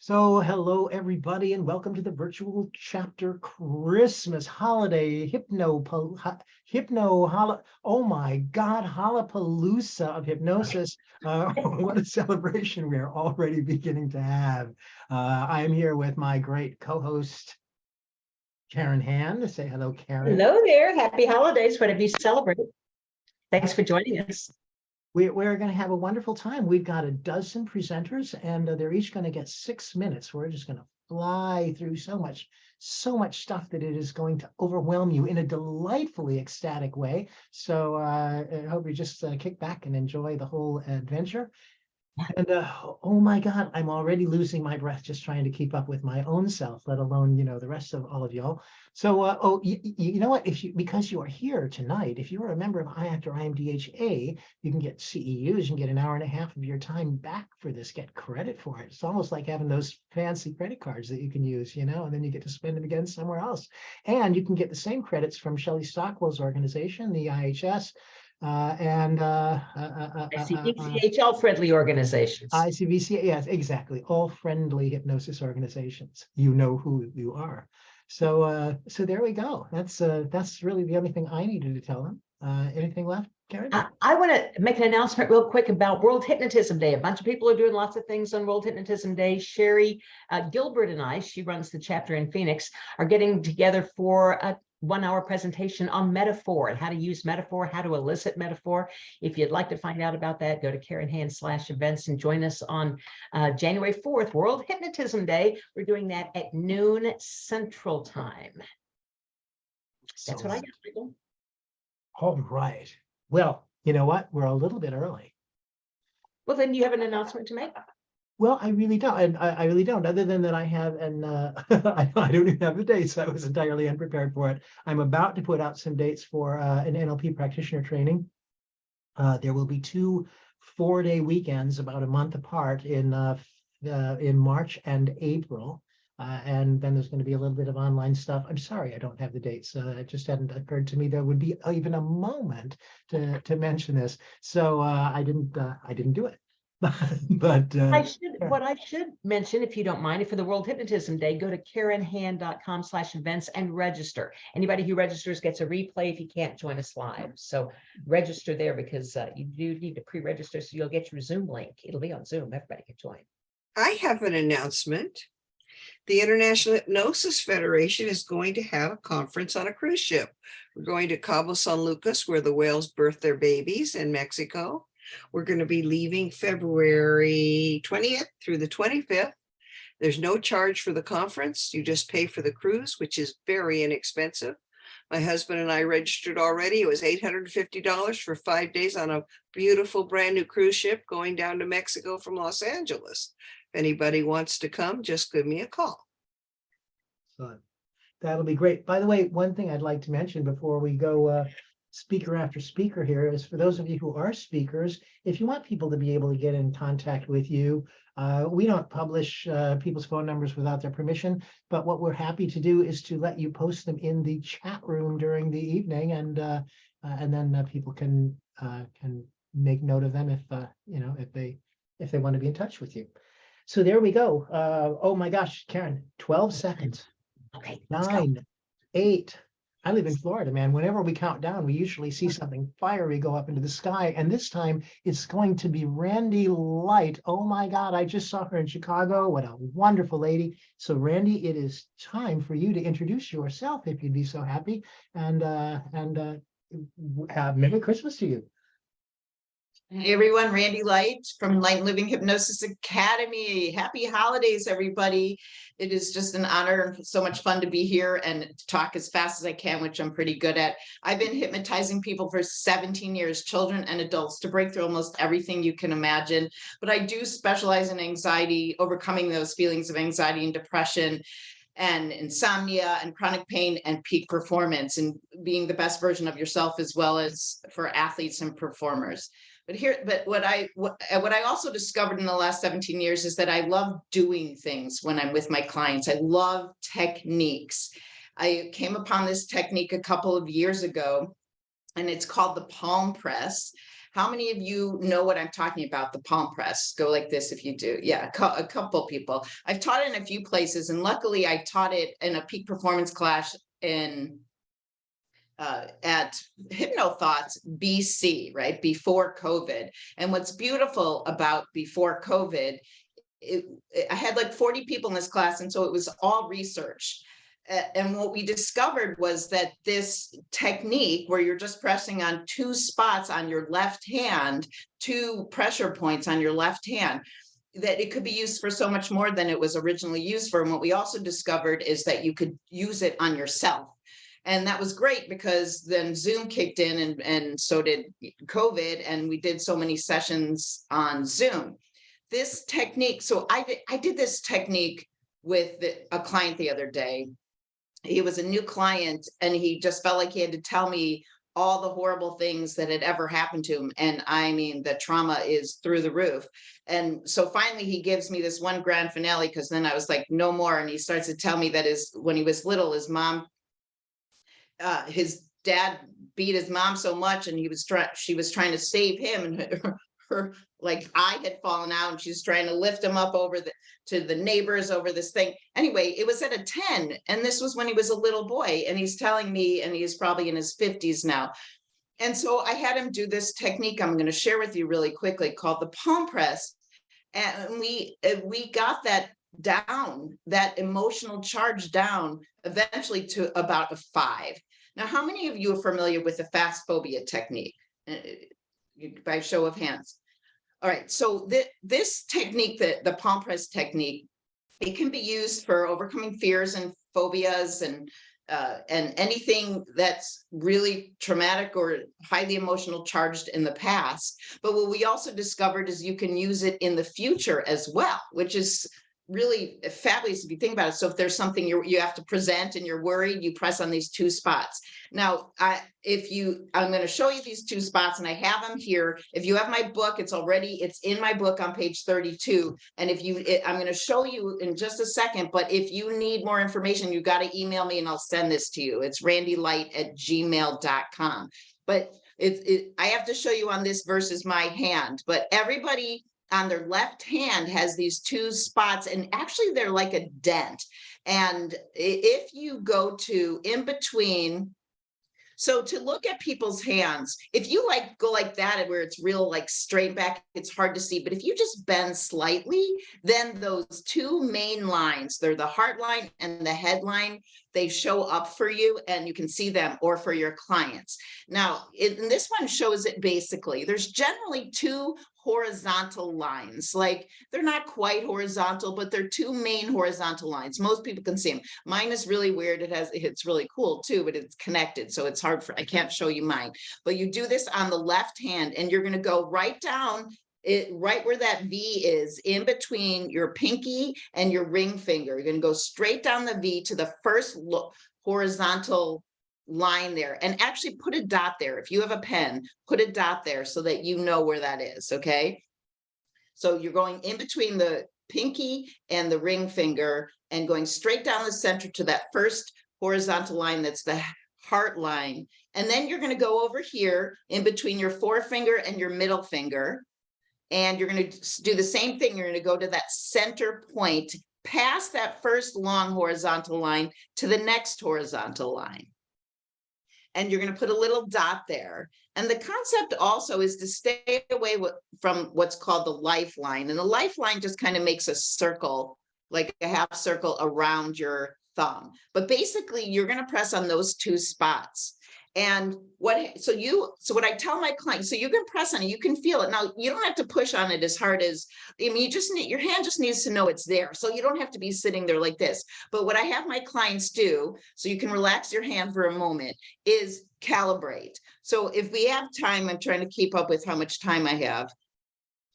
So, hello everybody, and welcome to the virtual chapter Christmas holiday oh my God, Halapalooza of hypnosis. What a celebration we're already beginning to have. I am here with my great co-host, Karen Hand. Say hello, Karen. Hello there. Happy holidays, whatever you celebrate. Thanks for joining us. We're going to have a wonderful time. We've got a dozen presenters, and they're each going to get 6 minutes. We're just going to fly through so much stuff that it is going to overwhelm you in a delightfully ecstatic way. So I hope you just kick back and enjoy the whole adventure. And oh my God, I'm already losing my breath just trying to keep up with my own self, let alone, the rest of all of y'all. So, you know what? Because you are here tonight, if you are a member of IMDHA, you can get CEUs, you can get an hour and a half of your time back for this, get credit for it. It's almost like having those fancy credit cards that you can use, and then you get to spend them again somewhere else. And you can get the same credits from Shelley Stockwell's organization, the IHS, ICBCHL friendly organizations. ICBC, yes, exactly. All friendly hypnosis organizations. You know who you are. So there we go. That's really the only thing I needed to tell them. Anything left, Karen? I want to make an announcement real quick about World Hypnotism Day. A bunch of people are doing lots of things on World Hypnotism Day. Sherry Gilbert and I, she runs the chapter in Phoenix, are getting together for a 1-hour presentation on metaphor and how to use metaphor, how to elicit metaphor. If you'd like to find out about that, go to KarenHand/events and join us on January 4th, World Hypnotism Day. We're doing that at noon Central Time. That's what I got, Michael. All right. Well, you know what? We're a little bit early. Well, then you have an announcement to make? Well, I really don't. And I really don't, other than that I have, and I don't even have the dates. I was entirely unprepared for it. I'm about to put out some dates for an NLP practitioner training. There will be 2 4-day weekends about a month apart in March and April. And then there's going to be a little bit of online stuff. I'm sorry, I don't have the dates. It just hadn't occurred to me there would be even a moment to mention this. So I didn't do it. But what I should mention, if you don't mind, for the World Hypnotism Day, go to KarenHand.com/events and register. Anybody who registers gets a replay if you can't join us live. So register there, because you do need to pre-register, so you'll get your Zoom link. It'll be on Zoom. Everybody can join. I have an announcement. The International Hypnosis Federation is going to have a conference on a cruise ship. We're going to Cabo San Lucas, where the whales birth their babies, in Mexico. We're going to be leaving February 20th through the 25th. There's no charge for the conference. You just pay for the cruise, which is very inexpensive. My husband and I registered already. It was $850 for 5 days on a beautiful brand new cruise ship going down to Mexico from Los Angeles. If anybody wants to come, just give me a call. So that'll be great. By the way, one thing I'd like to mention before we go speaker after speaker here is, for those of you who are speakers, if you want people to be able to get in contact with you, we don't publish people's phone numbers without their permission, but what we're happy to do is to let you post them in the chat room during the evening, and then people can make note of them if they want to be in touch with you. So there we go. Oh my gosh, Karen, 12 seconds. Okay. 9, 8. I live in Florida, man. Whenever we count down, we usually see something fiery go up into the sky. And this time it's going to be Randy Light. Oh my God, I just saw her in Chicago. What a wonderful lady. So Randy, it is time for you to introduce yourself, if you'd be so happy. And Merry Christmas to you. Hey everyone, Randy Light from Light Living Hypnosis Academy. Happy holidays, everybody. It is just an honor and so much fun to be here and to talk as fast as I can, which I'm pretty good at. I've been hypnotizing people for 17 years, children and adults, to break through almost everything you can imagine. But I do specialize in anxiety, overcoming those feelings of anxiety and depression, and insomnia and chronic pain, and peak performance, and being the best version of yourself, as well as for athletes and performers. But what I also discovered in the last 17 years is that I love doing things when I'm with my clients. I love techniques. I came upon this technique a couple of years ago, and it's called the palm press. How many of you know what I'm talking about? The palm press. Go like this if you do. Yeah, a couple people. I've taught it in a few places, and luckily I taught it in a peak performance class in at HypnoThoughts BC, right before COVID. And what's beautiful about before COVID, I had like 40 people in this class, and so it was all research. And what we discovered was that this technique where you're just pressing on two spots on your left hand, two pressure points on your left hand, that it could be used for so much more than it was originally used for. And what we also discovered is that you could use it on yourself. And that was great because then Zoom kicked in, and so did COVID, and we did so many sessions on Zoom. This technique, so I did this technique with a client the other day. He was a new client, and he just felt like he had to tell me all the horrible things that had ever happened to him. And I mean, the trauma is through the roof. And so finally he gives me this one grand finale, because then I was like, no more. And he starts to tell me that when he was little, his mom, his dad beat his mom so much, and she was trying to save him, and her like eye had fallen out, and she's trying to lift him up to the neighbors over this thing. Anyway, it was at a 10, and this was when he was a little boy, and he's telling me, and he's probably in his 50s now. And so I had him do this technique I'm going to share with you really quickly, called the palm press. And we got that down, that emotional charge down, eventually to about a 5. Now, how many of you are familiar with the fast phobia technique? By show of hands. All right, so this technique, the palm press technique, it can be used for overcoming fears and phobias and anything that's really traumatic or highly emotional charged in the past. But what we also discovered is you can use it in the future as well, which is really fabulous if you think about it. So if there's something you have to present and you're worried, you press on these two spots. Now, I'm going to show you these two spots, and I have them here. If you have my book, it's in my book on page 32. And I'm going to show you in just a second, but if you need more information, you got to email me and I'll send this to you. It's randylight@gmail.com. But I have to show you on this versus my hand, but everybody on their left hand has these two spots, and actually they're like a dent. And if you go to in between, so to look at people's hands, if you go like that, where it's real like straight back, it's hard to see. But if you just bend slightly, then those two main lines, they're the heart line and the head line, they show up for you and you can see them, or for your clients. Now, this one shows it basically. There's generally two horizontal lines, like they're not quite horizontal, but they're two main horizontal lines. Most people can see them. Mine is really weird. It's really cool too, but it's connected, so it's hard I can't show you mine. But you do this on the left hand, and you're going to go right down right where that V is, in between your pinky and your ring finger. You're going to go straight down the V to the first horizontal line there, and actually put a dot there. If you have a pen, put a dot there so that you know where that is. Okay, so you're going in between the pinky and the ring finger and going straight down the center to that first horizontal line, that's the heart line. And then you're going to go over here in between your forefinger and your middle finger, and you're going to do the same thing. You're going to go to that center point, past that first long horizontal line to the next horizontal line. And you're going to put a little dot there. And the concept also is to stay away from what's called the lifeline. And the lifeline just kind of makes a circle, like a half circle around your thumb. But basically, you're going to press on those two spots. And what I tell my clients, so you can press on it, you can feel it. Now, you don't have to push on it as hard as, your hand just needs to know it's there. So you don't have to be sitting there like this. But what I have my clients do, so you can relax your hand for a moment, is calibrate. So if we have time, I'm trying to keep up with how much time I have.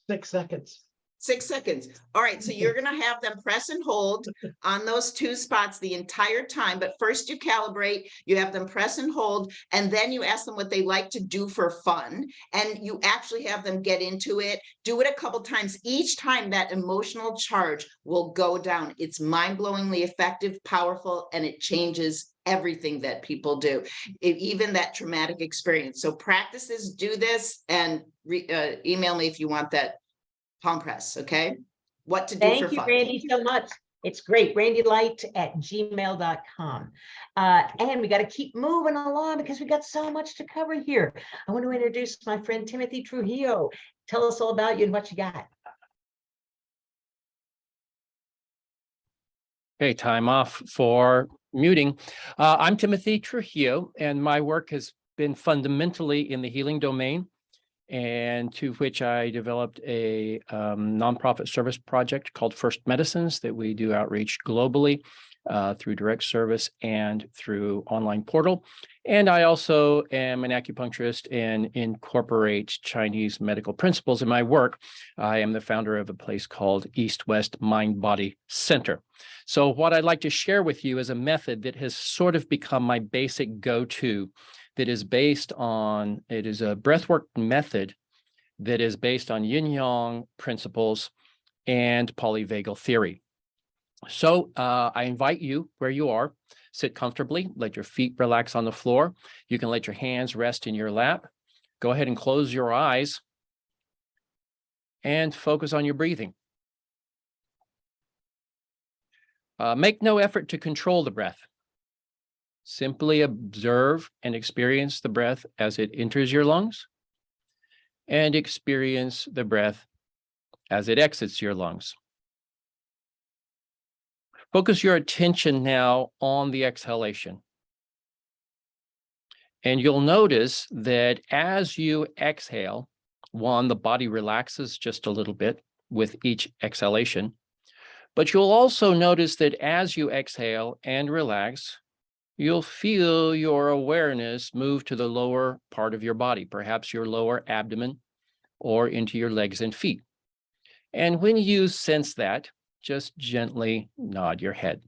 6 seconds. 6 seconds. All right, so you're going to have them press and hold on those two spots the entire time. But first you calibrate, you have them press and hold, and then you ask them what they like to do for fun. And you actually have them get into it, do it a couple times. Each time that emotional charge will go down. It's mind-blowingly effective, powerful, and it changes everything that people do, even that traumatic experience. So practice this, do this, and email me if you want that palm press, okay? What to do for Thank you, fun. Randy, so much. It's great. randylight@gmail.com. And we got to keep moving along because we got so much to cover here. I want to introduce my friend Timothy Trujillo. Tell us all about you and what you got. Okay, time off for muting. I'm Timothy Trujillo, and my work has been fundamentally in the healing domain, and to which I developed a nonprofit service project called First Medicines that we do outreach globally through direct service and through online portal. And I also am an acupuncturist and incorporate Chinese medical principles in my work. I am the founder of a place called East West Mind Body Center. So what I'd like to share with you is a method that has sort of become my basic go-to, that is based on, it is a breathwork method that is based on yin-yang principles and polyvagal theory. So I invite you where you are, sit comfortably, let your feet relax on the floor. You can let your hands rest in your lap. Go ahead and close your eyes and focus on your breathing. Make no effort to control the breath. Simply observe and experience the breath as it enters your lungs, and experience the breath as it exits your lungs. Focus your attention now on the exhalation. And you'll notice that as you exhale, one, the body relaxes just a little bit with each exhalation. But you'll also notice that as you exhale and relax, you'll feel your awareness move to the lower part of your body, perhaps your lower abdomen or into your legs and feet. And when you sense that, just gently nod your head.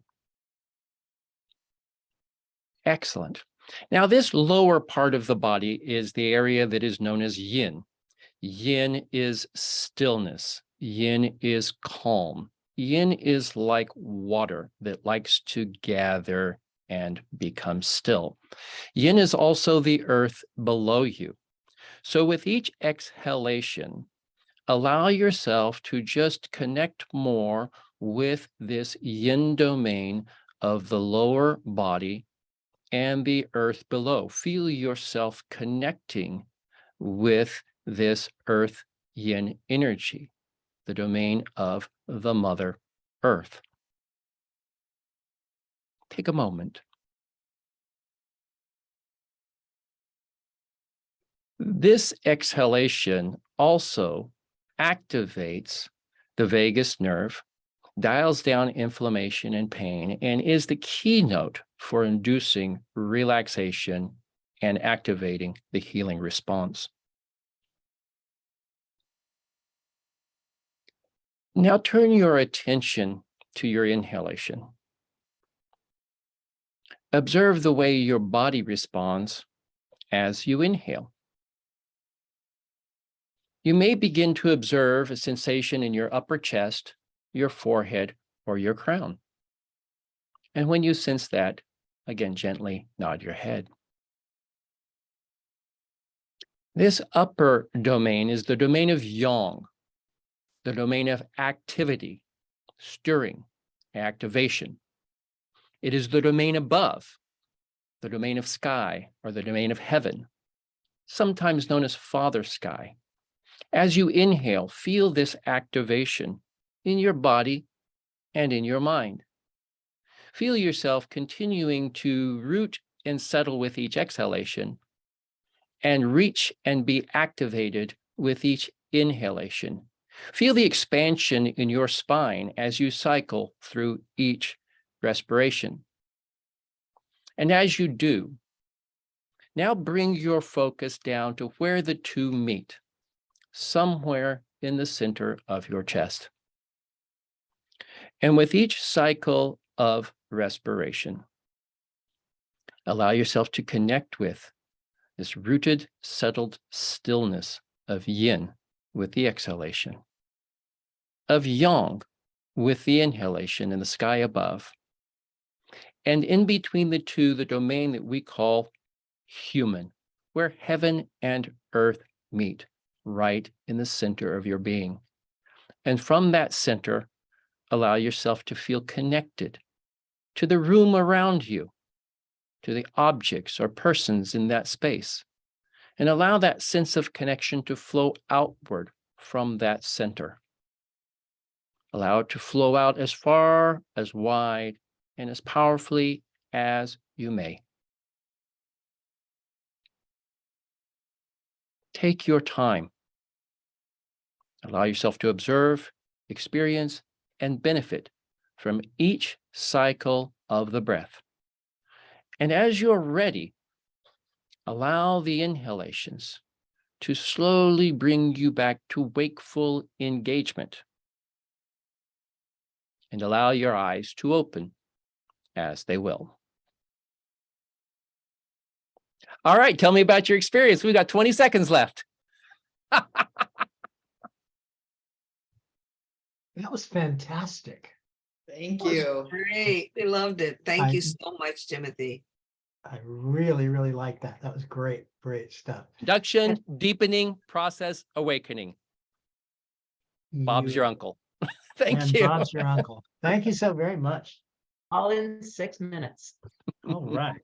Excellent. Now, this lower part of the body is the area that is known as yin. Yin is stillness. Yin is calm. Yin is like water that likes to gather and become still. Yin is also the earth below you. So with each exhalation, allow yourself to just connect more with this yin domain of the lower body and the earth below. Feel yourself connecting with this earth yin energy, the domain of the Mother Earth. Take a moment. This exhalation also activates the vagus nerve, dials down inflammation and pain, and is the keynote for inducing relaxation and activating the healing response. Now turn your attention to your inhalation. Observe the way your body responds as you inhale. You may begin to observe a sensation in your upper chest, your forehead, or your crown. And when you sense that, again, gently nod your head. This upper domain is the domain of yang, the domain of activity, stirring, activation. It is the domain above, the domain of sky, or the domain of heaven, sometimes known as Father Sky. As you inhale, feel this activation in your body and in your mind. Feel yourself continuing to root and settle with each exhalation, and reach and be activated with each inhalation. Feel the expansion in your spine as you cycle through each respiration. And as you do, now bring your focus down to where the two meet, somewhere in the center of your chest. And with each cycle of respiration, allow yourself to connect with this rooted, settled stillness of yin with the exhalation, of yang with the inhalation in the sky above, and in between the two, the domain that we call human, where heaven and earth meet, right in the center of your being. And from that center, allow yourself to feel connected to the room around you, to the objects or persons in that space, and allow that sense of connection to flow outward from that center. Allow it to flow out as far, as wide, and as powerfully as you may. Take your time. Allow yourself to observe, experience, and benefit from each cycle of the breath. And as you're ready, allow the inhalations to slowly bring you back to wakeful engagement. And allow your eyes to open as they will. All right, tell me about your experience. We've got 20 seconds left. That was fantastic. Thank That was you. Great. We loved it. Thank you I- so much, Timothy. I really, really like that. That was great, great stuff. Induction, deepening, process, awakening. Bob's your You- uncle. Thank and you. Bob's your uncle. Thank you so very much. All in 6 minutes. All right.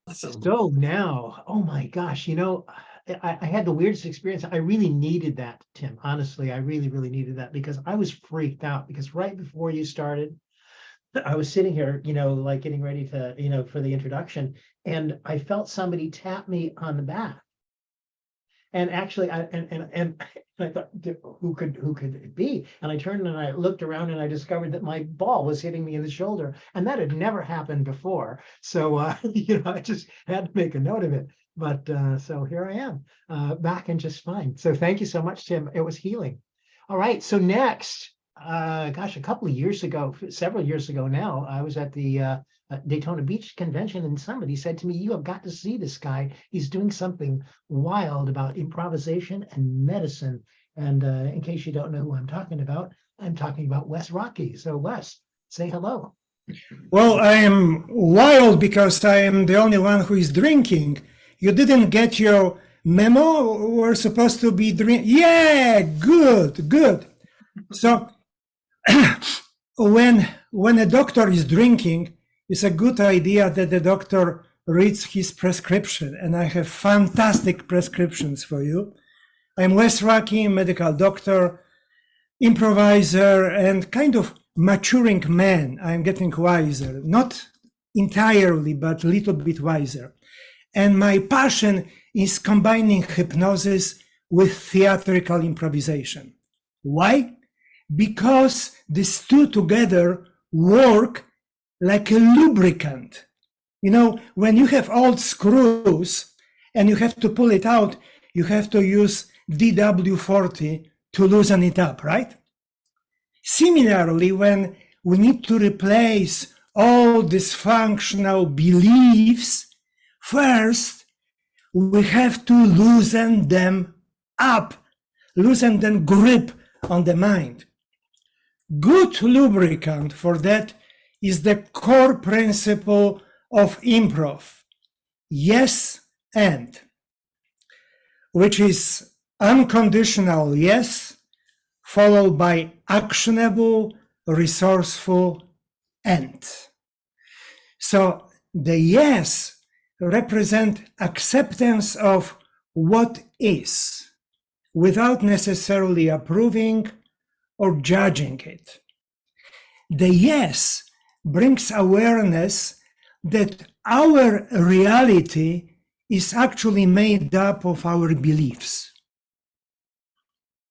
Awesome. So now, oh my gosh, I had the weirdest experience. I really needed that, Tim. Honestly, I really, really needed that because I was freaked out because right before you started, I was sitting here, like getting ready to, for the introduction, and I felt somebody tap me on the back. And actually, and I thought, who could it be? And I turned and I looked around and I discovered that my ball was hitting me in the shoulder, and that had never happened before. So I just had to make a note of it. But so here I am, back and just fine. So thank you so much, Tim. It was healing. All right. So next, gosh, a couple of years ago, several years ago now, I was at the Daytona Beach convention, and somebody said to me, "You have got to see this guy. He's doing something wild about improvisation and medicine." And in case you don't know who I'm talking about Wes Rocky. So Wes, say hello. Well, I am wild because I am the only one who is drinking. You didn't get your memo? We're supposed to be drink. Yeah, good. So when a doctor is drinking, it's a good idea that the doctor reads his prescription, and I have fantastic prescriptions for you. I'm Wes Rocky, medical doctor, improviser, and kind of maturing man. I'm getting wiser, not entirely, but a little bit wiser. And my passion is combining hypnosis with theatrical improvisation. Why? Because these two together work like a lubricant. When you have old screws and you have to pull it out, you have to use DW40 to loosen it up, right? Similarly, when we need to replace all dysfunctional beliefs, first, we have to loosen them up, loosen them grip on the mind. Good lubricant for that is the core principle of improv, yes and, which is unconditional yes, followed by actionable, resourceful and. So the yes represent acceptance of what is, without necessarily approving or judging it. The yes brings awareness that our reality is actually made up of our beliefs.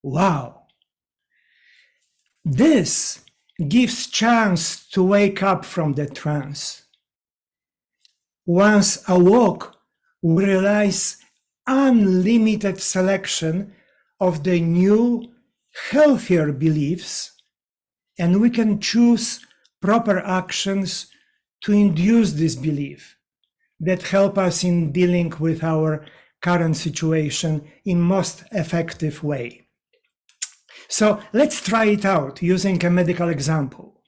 Wow. This gives chance to wake up from the trance. Once awoke, we realize unlimited selection of the new, healthier beliefs, and we can choose proper actions to induce this belief that help us in dealing with our current situation in most effective way. So let's try it out using a medical example.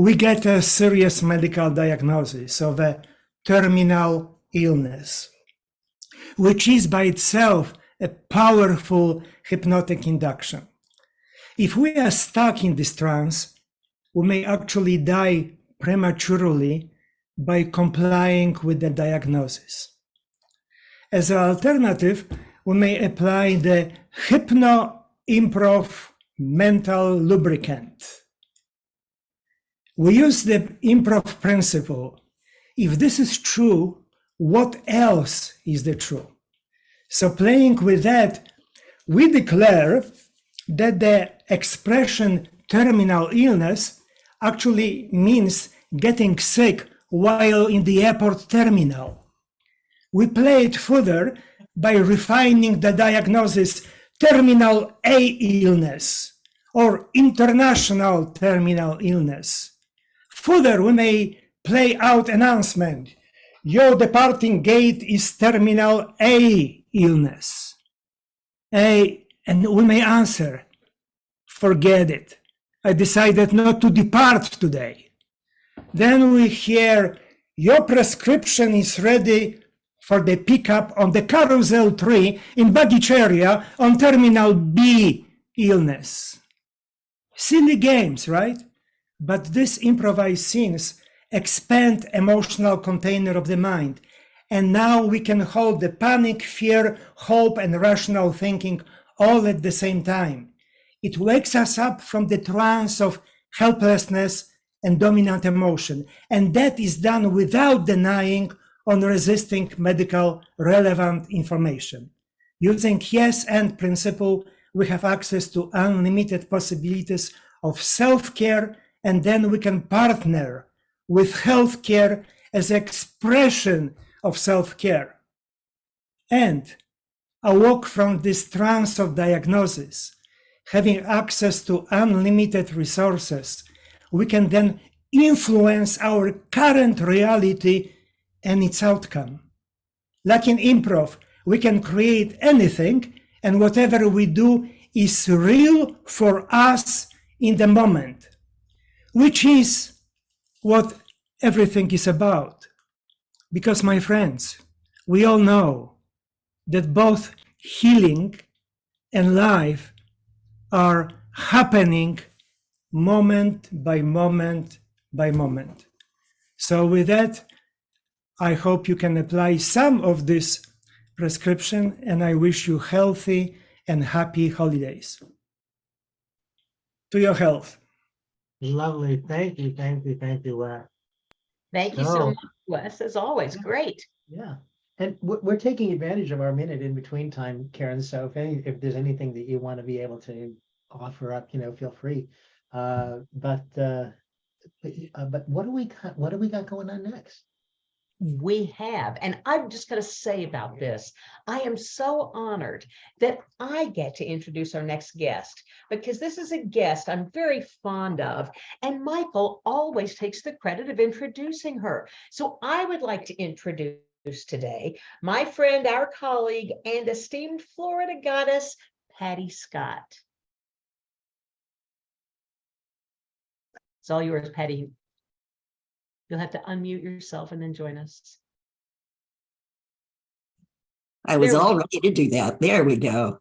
we get a serious medical diagnosis of a terminal illness, which is by itself a powerful hypnotic induction. If we are stuck in this trance, we may actually die prematurely by complying with the diagnosis. As an alternative, we may apply the hypno-improv mental lubricant. We use the improv principle. If this is true, what else is the true? So playing with that, we declare that the expression terminal illness actually means getting sick while in the airport terminal. We play it further by refining the diagnosis terminal A illness or international terminal illness. Further, we may play out announcement. Your departing gate is terminal A illness. And we may answer, forget it. I decided not to depart today. Then we hear, your prescription is ready for the pickup on the carousel 3 in baggage area on terminal B illness. Silly games, right? But these improvised scenes expand emotional container of the mind. And now we can hold the panic, fear, hope, and rational thinking all at the same time. It wakes us up from the trance of helplessness and dominant emotion. And that is done without denying or resisting medical relevant information. Using yes and principle, we have access to unlimited possibilities of self-care, and then we can partner with healthcare as expression of self-care. And a walk from this trance of diagnosis, having access to unlimited resources, we can then influence our current reality and its outcome. Like in improv, we can create anything, and whatever we do is real for us in the moment, which is what everything is about. Because, my friends, we all know that both healing and life are happening moment by moment by moment. So with that, I hope you can apply some of this prescription, and I wish you healthy and happy holidays. To your health. Lovely. Thank you. Thank you. Thank you. Thank you so much, Wes, as always. Great. Yeah. And we're taking advantage of our minute in between time, Karen. So if there's anything that you want to be able to offer up, feel free. But what do we got? What do we got going on next? We have, and I'm just going to say about this, I am so honored that I get to introduce our next guest, because this is a guest I'm very fond of, and Michael always takes the credit of introducing her. So I would like to introduce today my friend, our colleague, and esteemed Florida goddess, Patty Scott. It's all yours, Patty. You'll have to unmute yourself and then join us. I was all ready to do that. There we go.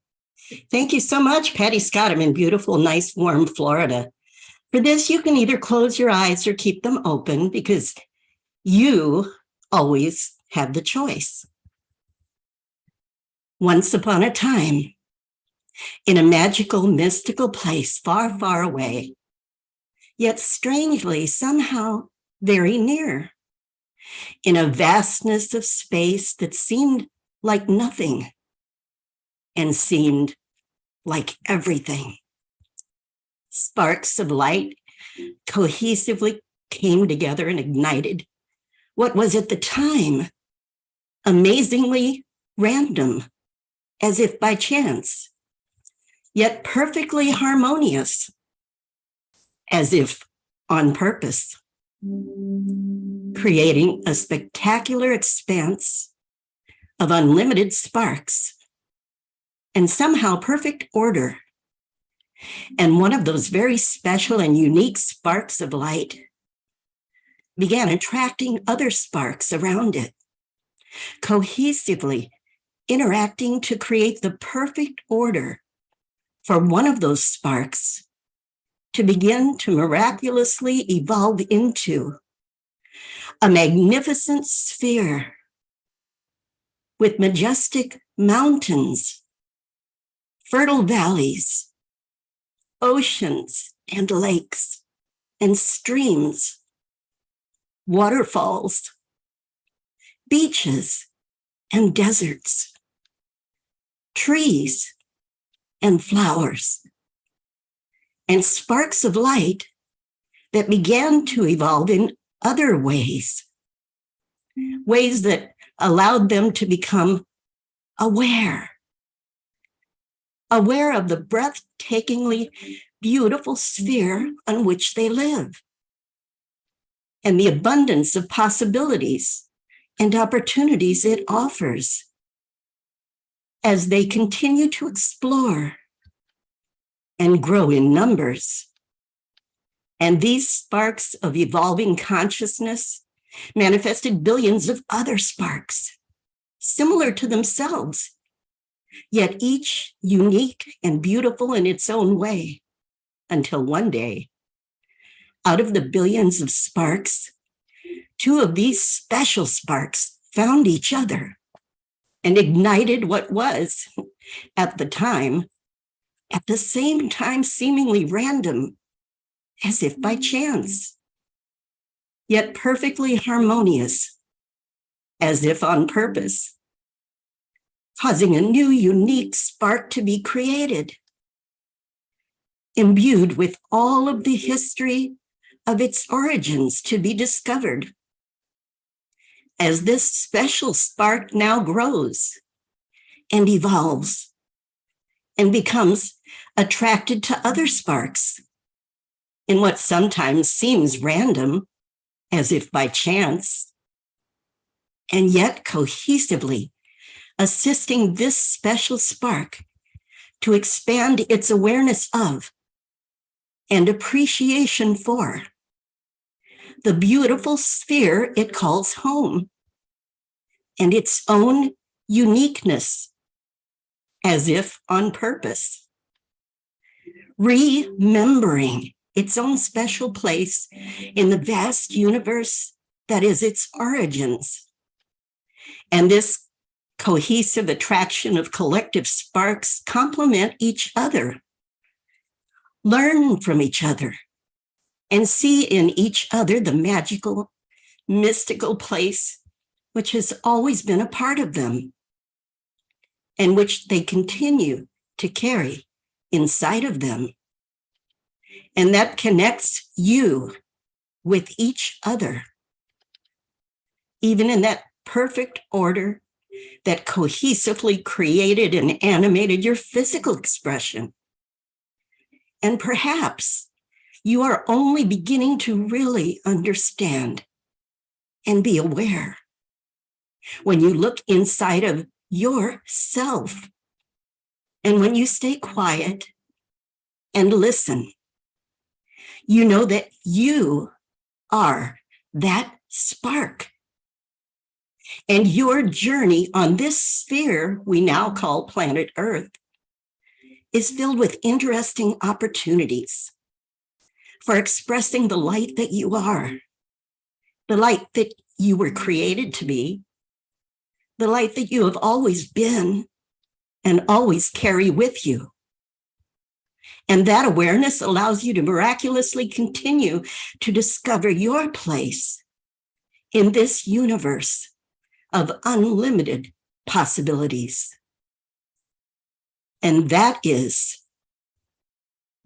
Thank you so much, Patty Scott. I'm in beautiful, nice, warm Florida. For this, you can either close your eyes or keep them open, because you always have the choice. Once upon a time, in a magical, mystical place far, far away, yet strangely, somehow very near, in a vastness of space that seemed like nothing and seemed like everything. Sparks of light cohesively came together and ignited what was at the time amazingly random, as if by chance, yet perfectly harmonious, as if on purpose, creating a spectacular expanse of unlimited sparks and somehow perfect order. And one of those very special and unique sparks of light began attracting other sparks around it, cohesively interacting to create the perfect order for one of those sparks to begin to miraculously evolve into a magnificent sphere with majestic mountains, fertile valleys, oceans and lakes and streams, waterfalls, beaches and deserts, trees and flowers, and sparks of light that began to evolve in other ways, ways that allowed them to become aware of the breathtakingly beautiful sphere on which they live, and the abundance of possibilities and opportunities it offers as they continue to explore and grow in numbers. And these sparks of evolving consciousness manifested billions of other sparks, similar to themselves, yet each unique and beautiful in its own way, until one day, out of the billions of sparks, two of these special sparks found each other and ignited what was, at the same time seemingly random, as if by chance, yet perfectly harmonious, as if on purpose, causing a new unique spark to be created, imbued with all of the history of its origins to be discovered. As this special spark now grows and evolves and becomes attracted to other sparks in what sometimes seems random, as if by chance, and yet cohesively assisting this special spark to expand its awareness of and appreciation for the beautiful sphere it calls home and its own uniqueness, as if on purpose, remembering its own special place in the vast universe that is its origins. And this cohesive attraction of collective sparks complement each other, learn from each other, and see in each other the magical, mystical place which has always been a part of them and which they continue to carry inside of them. And that connects you with each other, even in that perfect order that cohesively created and animated your physical expression. And perhaps you are only beginning to really understand and be aware when you look inside of yourself and when you stay quiet and listen. You know that you are that spark. And your journey on this sphere we now call planet Earth is filled with interesting opportunities for expressing the light that you are, the light that you were created to be, the light that you have always been and always carry with you. And that awareness allows you to miraculously continue to discover your place in this universe of unlimited possibilities. And that is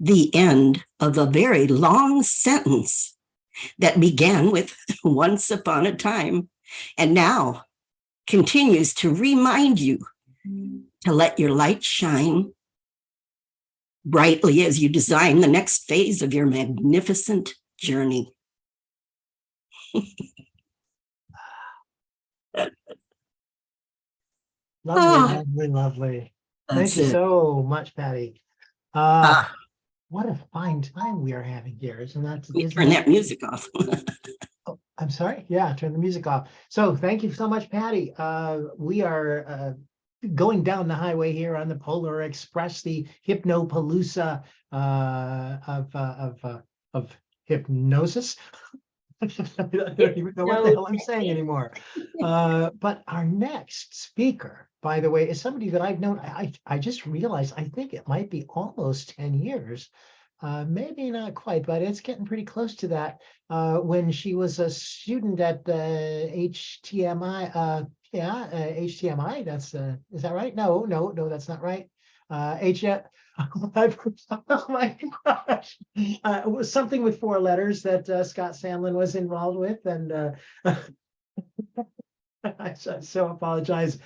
the end of a very long sentence that began with once upon a time and now continues to remind you to let your light shine brightly as you design the next phase of your magnificent journey. Lovely, lovely. Thank you so much, Patty. What a fine time we are having here, isn't that? Turn that music off. Oh, I'm sorry. Yeah, turn the music off. So thank you so much, Patty. We are going down the highway here on the Polar Express, the HypnoPalooza of hypnosis. I don't even know what the hell I'm saying anymore. But our next speaker, by the way, is somebody that I've known. I just realized I think it might be almost 10 years. Maybe not quite, but it's getting pretty close to that. When she was a student at HTMI, HTMI. That's is that right? No, that's not right. Oh my gosh, it was something with 4 letters that Scott Sandlin was involved with, and I so apologize.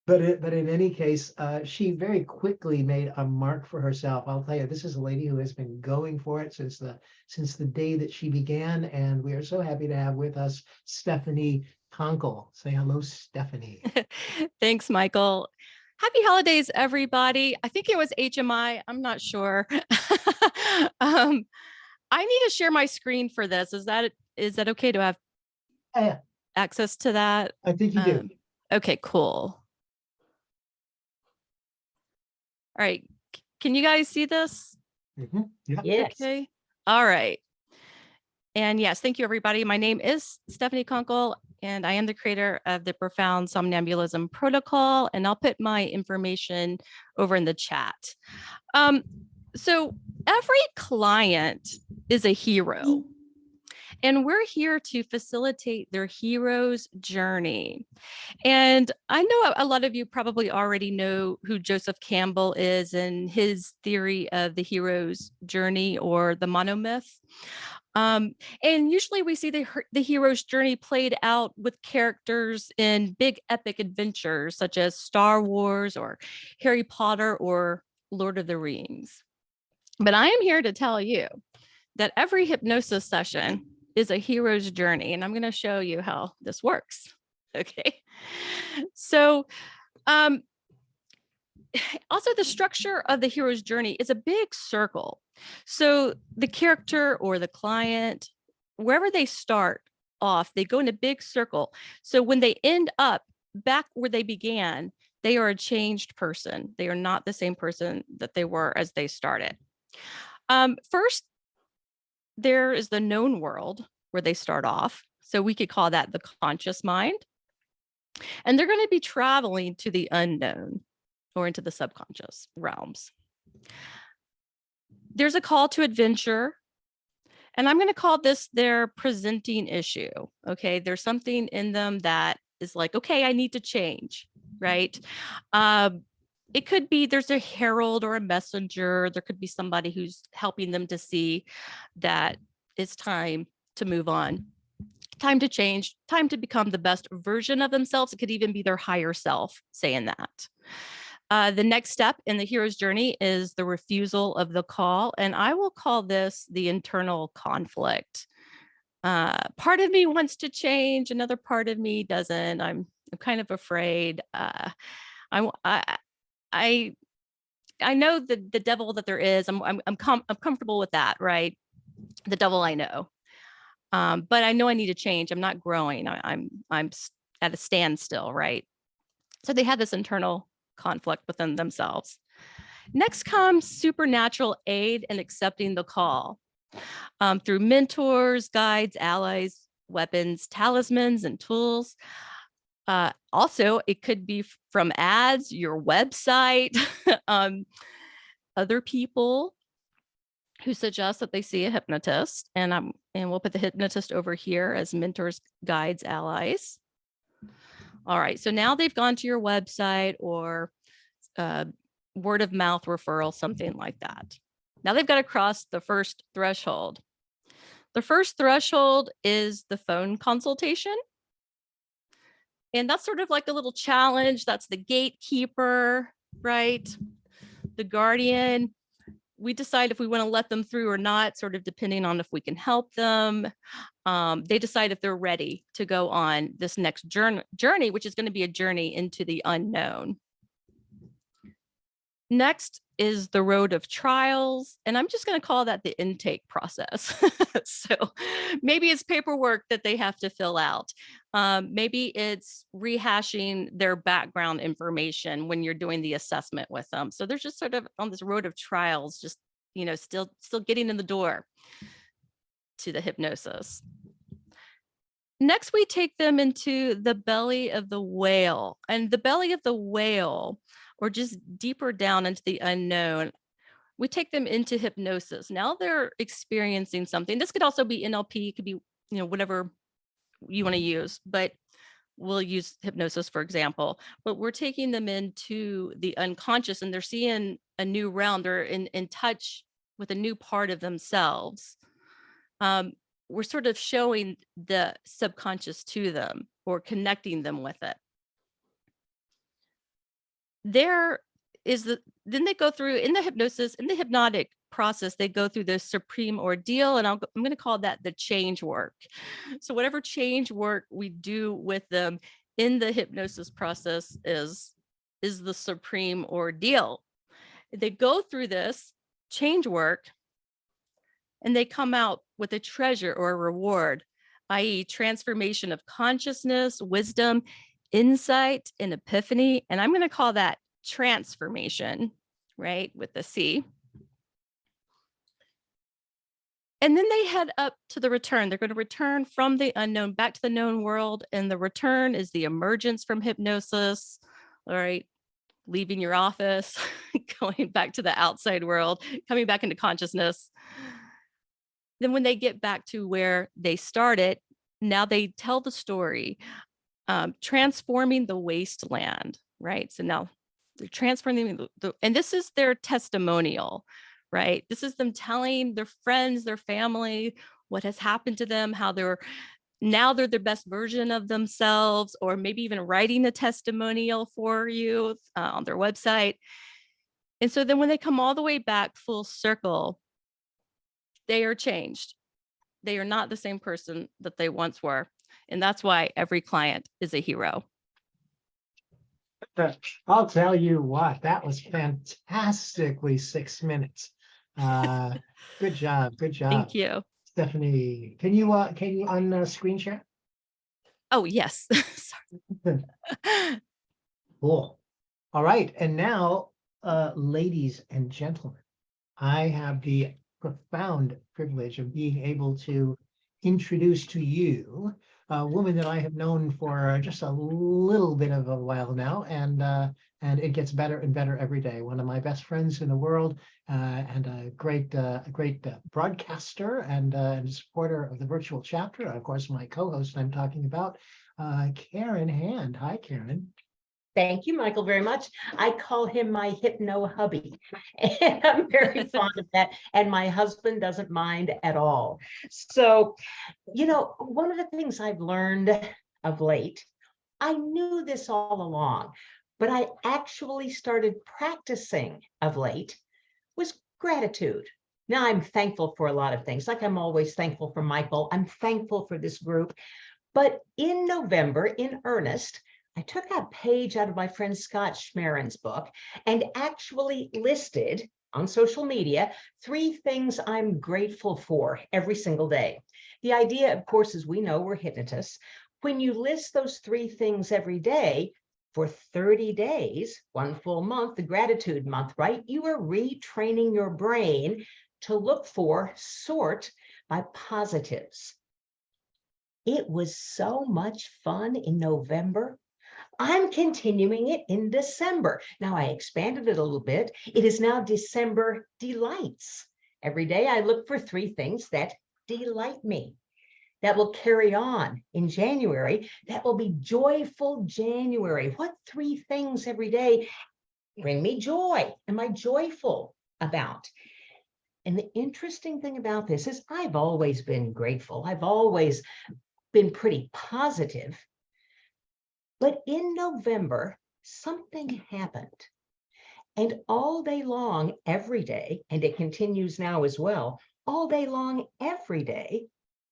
But in any case, she very quickly made a mark for herself. I'll tell you, this is a lady who has been going for it since the day that she began, and we are so happy to have with us Stephanie Conkle. Say hello, Stephanie. Thanks, Michael. Happy holidays, everybody. I think it was HMI. I'm not sure. I need to share my screen for this. Is that okay to have Yeah, access to that? I think you do. Okay, cool. All right. Can you guys see this? Yeah. Yes. Okay. All right. And yes, thank you, everybody. My name is Stephanie Conkle, and I am the creator of the Profound Somnambulism Protocol, and I'll put my information over in the chat. So every client is a hero, and we're here to facilitate their hero's journey. And I know a lot of you probably already know who Joseph Campbell is and his theory of the hero's journey, or the monomyth. And usually we see the hero's journey played out with characters in big epic adventures such as Star Wars or Harry Potter or Lord of the Rings. But I am here to tell you that every hypnosis session is a hero's journey, and I'm going to show you how this works. Okay. So also, the structure of the hero's journey is a big circle. So the character or the client, wherever they start off, they go in a big circle. So when they end up back where they began, they are a changed person. They are not the same person that they were as they started. First, there is the known world where they start off. So we could call that the conscious mind. And they're going to be traveling to the unknown or into the subconscious realms. There's a call to adventure, and I'm going to call this their presenting issue. Okay, there's something in them that is like, okay, I need to change, right? It could be there's a herald or a messenger. There could be somebody who's helping them to see that it's time to move on, time to change, time to become the best version of themselves. It could even be their higher self saying that. The next step in the hero's journey is the refusal of the call, and I will call this the internal conflict. Part of me wants to change, another part of me doesn't. I'm kind of afraid. I know the devil that there is. I'm comfortable with that, right? The devil I know, but I know I need to change. I'm not growing. I'm at a standstill, right? So they have this internal conflict within themselves. Next comes supernatural aid in accepting the call through mentors, guides, allies, weapons, talismans, and tools. Also, it could be from ads, your website, other people who suggest that they see a hypnotist, and we'll put the hypnotist over here as mentors, guides, allies. All right, so now they've gone to your website or word of mouth referral, something like that. Now they've got to cross the first threshold. The first threshold is the phone consultation. And that's sort of like a little challenge. That's the gatekeeper, right? The guardian. We decide if we want to let them through or not, sort of depending on if we can help them. They decide if they're ready to go on this next journey, which is going to be a journey into the unknown. Next is the road of trials. And I'm just going to call that the intake process. So maybe it's paperwork that they have to fill out. Maybe it's rehashing their background information when you're doing the assessment with them. So they're just sort of on this road of trials, just, still getting in the door to the hypnosis. Next, we take them into the belly of the whale, and the belly of the whale, or just deeper down into the unknown. We take them into hypnosis. Now they're experiencing something. This could also be NLP, it could be, whatever you want to use, but we'll use hypnosis, for example. But we're taking them into the unconscious, and they're seeing a new realm. They're in touch with a new part of themselves. We're sort of showing the subconscious to them or connecting them with it. Then they go through, in the hypnosis, in the hypnotic process, they go through the supreme ordeal, and I'm going to call that the change work. So whatever change work we do with them in the hypnosis process is the supreme ordeal. They go through this change work, and they come out with a treasure or a reward, i.e. transformation of consciousness, wisdom, insight, and epiphany. And I'm going to call that transformation, right, with the C. And then they head up to the return. They're going to return from the unknown back to the known world. And the return is the emergence from hypnosis, all right, leaving your office, going back to the outside world, coming back into consciousness. Then when they get back to where they started, now they tell the story, transforming the wasteland, right? So now they're transforming and this is their testimonial, right? This is them telling their friends, their family, what has happened to them, how they're the best version of themselves, or maybe even writing a testimonial for you on their website. And so then when they come all the way back full circle, they are changed. They are not the same person that they once were. And that's why every client is a hero. I'll tell you what, that was fantastically 6 minutes. Good job. Good job. Thank you. Stephanie, can you on screen share? Oh, yes. Sorry. Cool. All right. And now, ladies and gentlemen, I have the profound privilege of being able to introduce to you a woman that I have known for just a little bit of a while now, and it gets better and better every day. One of my best friends in the world, and a great broadcaster and supporter of the virtual chapter. Of course, my co-host I'm talking about, Karen Hand. Hi, Karen. Thank you, Michael, very much. I call him my hypno hubby, and I'm very fond of that. And my husband doesn't mind at all. So, one of the things I've learned of late, I knew this all along, but I actually started practicing of late, was gratitude. Now I'm thankful for a lot of things, like I'm always thankful for Michael. I'm thankful for this group. But in November, in earnest, I took a page out of my friend Scott Schmerin's book and actually listed on social media 3 things I'm grateful for every single day. The idea, of course, as we know, we're hypnotists. When you list those 3 things every day for 30 days, 1 full month, the gratitude month, right? You are retraining your brain to look for, sort by positives. It was so much fun in November. I'm continuing it in December. Now I expanded it a little bit. It is now December delights. Every day I look for 3 things that delight me. That will carry on in January. That will be joyful January. What 3 things every day bring me joy? Am I joyful about? And the interesting thing about this is I've always been grateful. I've always been pretty positive. But in November, something happened. And all day long, every day, and it continues now as well, all day long, every day,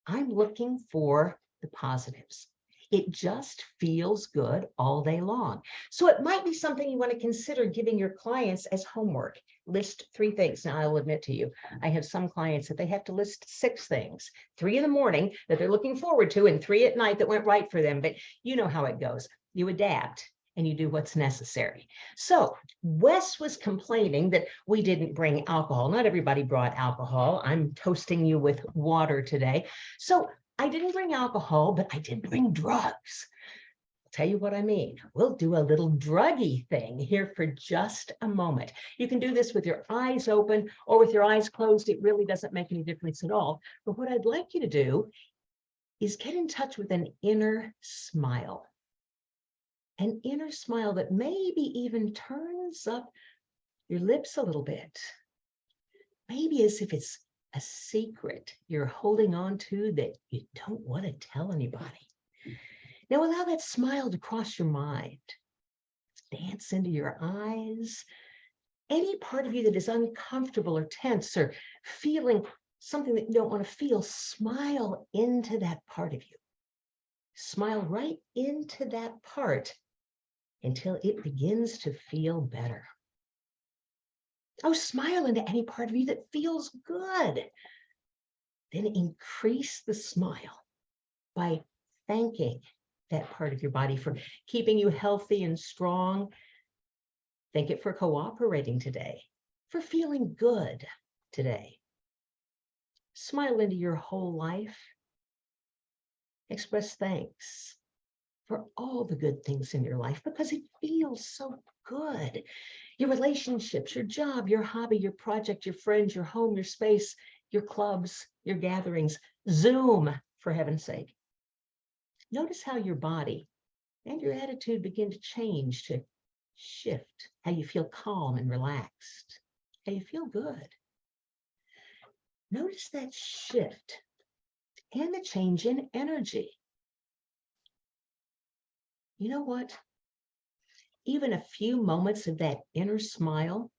I'm looking for the positives. It just feels good all day long. So it might be something you want to consider giving your clients as homework. list 3 things. Now, I will admit to you, I have some clients that they have to list 6 things, 3 in the morning that they're looking forward to and 3 at night that went right for them. But you know how it goes. You adapt and you do what's necessary. So Wes was complaining that we didn't bring alcohol. Not everybody brought alcohol. I'm toasting you with water today. So I didn't bring alcohol, but I did bring drugs. I'll tell you what I mean. We'll do a little druggy thing here for just a moment. You can do this with your eyes open or with your eyes closed. It really doesn't make any difference at all. But what I'd like you to do is get in touch with an inner smile. An inner smile that maybe even turns up your lips a little bit. Maybe as if it's a secret you're holding on to that you don't want to tell anybody. Now allow that smile to cross your mind. Dance into your eyes. Any part of you that is uncomfortable or tense or feeling something that you don't want to feel, smile into that part of you. Smile right into that part until it begins to feel better. Oh, smile into any part of you that feels good. Then increase the smile by thanking that part of your body for keeping you healthy and strong. Thank it for cooperating today, for feeling good today. Smile into your whole life. Express thanks for all the good things in your life because it feels so good. Your relationships, your job, your hobby, your project, your friends, your home, your space, your clubs, your gatherings, Zoom, for heaven's sake. Notice how your body and your attitude begin to change, to shift, how you feel calm and relaxed, how you feel good. Notice that shift and the change in energy. You know what? Even a few moments of that inner smile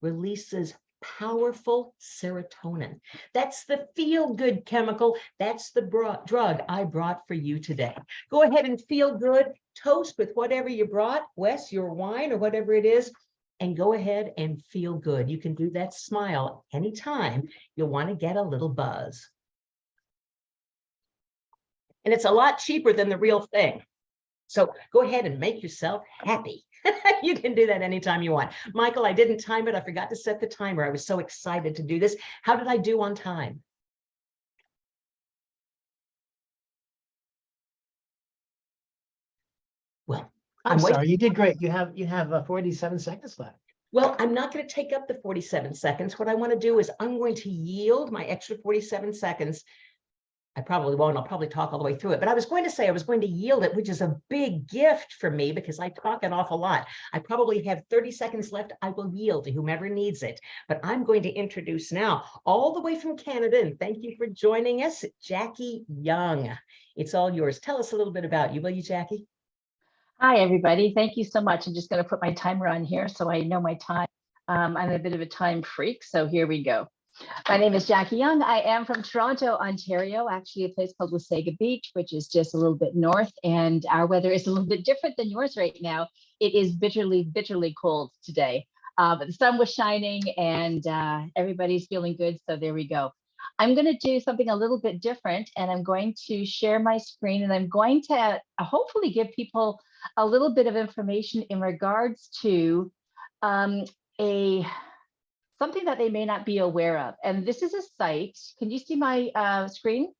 releases powerful serotonin. That's the feel-good chemical. That's the drug I brought for you today. Go ahead and feel good. Toast with whatever you brought, Wes, your wine or whatever it is, and go ahead and feel good. You can do that smile anytime you'll want to get a little buzz. And it's a lot cheaper than the real thing. So go ahead and make yourself happy. You can do that anytime you want. Michael, I didn't time it. I forgot to set the timer. I was so excited to do this. How did I do on time? Well, I'm sorry, you did great. You have 47 seconds left. Well, I'm not going to take up the 47 seconds. What I want to do is I'm going to yield my extra 47 seconds. I probably won't. I'll probably talk all the way through it. But I was going to say I was going to yield it, which is a big gift for me because I talk an awful lot. I probably have 30 seconds left. I will yield to whomever needs it. But I'm going to introduce now, all the way from Canada, and thank you for joining us, Jackie Young. It's all yours. Tell us a little bit about you, will you, Jackie? Hi, everybody. Thank you so much. I'm just going to put my timer on here so I know my time. I'm a bit of a time freak, so here we go. My name is Jackie Young. I am from Toronto, Ontario, actually a place called Wasaga Beach, which is just a little bit north, and our weather is a little bit different than yours right now. It is bitterly, bitterly cold today, but the sun was shining and everybody's feeling good, so there we go. I'm going to do something a little bit different, and I'm going to share my screen, and I'm going to hopefully give people a little bit of information in regards to something that they may not be aware of. And this is a site. Can you see my screen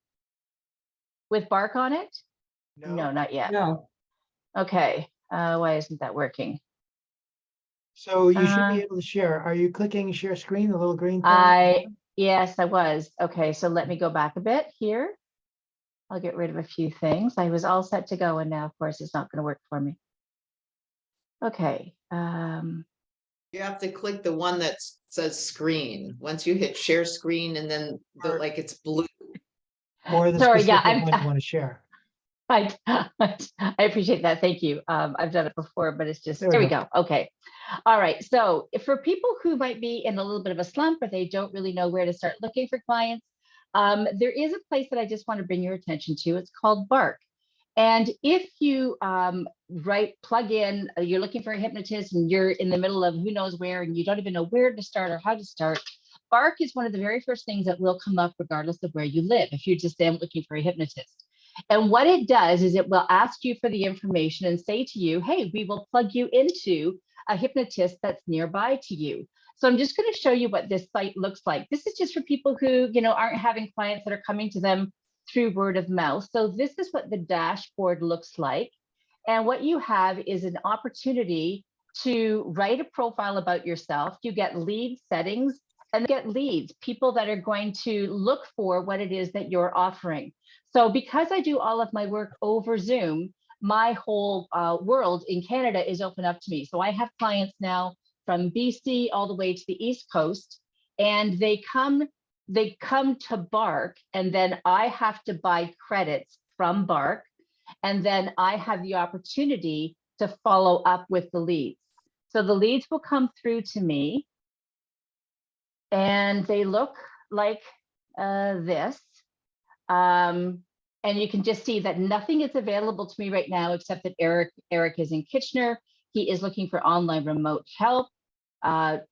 with Bark on it? No, not yet. No. Okay. Why isn't that working? So you should be able to share. Are you clicking share screen, the little green thing? Yes, I was. Okay, so let me go back a bit here. I'll get rid of a few things. I was all set to go, and now, of course, it's not going to work for me. Okay. You have to click the one that says screen. Once you hit share screen and then like it's blue. Or the Sorry, specific yeah, one you want to share. I appreciate that. Thank you. I've done it before, but it's just, there we go. Okay. All right. So for people who might be in a little bit of a slump or they don't really know where to start looking for clients, there is a place that I just want to bring your attention to. It's called Bark. And if you plug in, you're looking for a hypnotist and you're in the middle of who knows where and you don't even know where to start or how to start, Bark is one of the very first things that will come up regardless of where you live if you're just looking for a hypnotist. And what it does is it will ask you for the information and say to you, hey, we will plug you into a hypnotist that's nearby to you. So I'm just going to show you what this site looks like. This is just for people who, aren't having clients that are coming to them through word of mouth. So this is what the dashboard looks like. And what you have is an opportunity to write a profile about yourself. You get lead settings and get leads, people that are going to look for what it is that you're offering. So because I do all of my work over Zoom, my whole world in Canada is open up to me. So I have clients now from BC all the way to the East Coast, and they come to Bark, and then I have to buy credits from Bark, and then I have the opportunity to follow up with the leads. So the leads will come through to me, and they look like this. And you can just see that nothing is available to me right now, except that Eric is in Kitchener. He is looking for online remote help,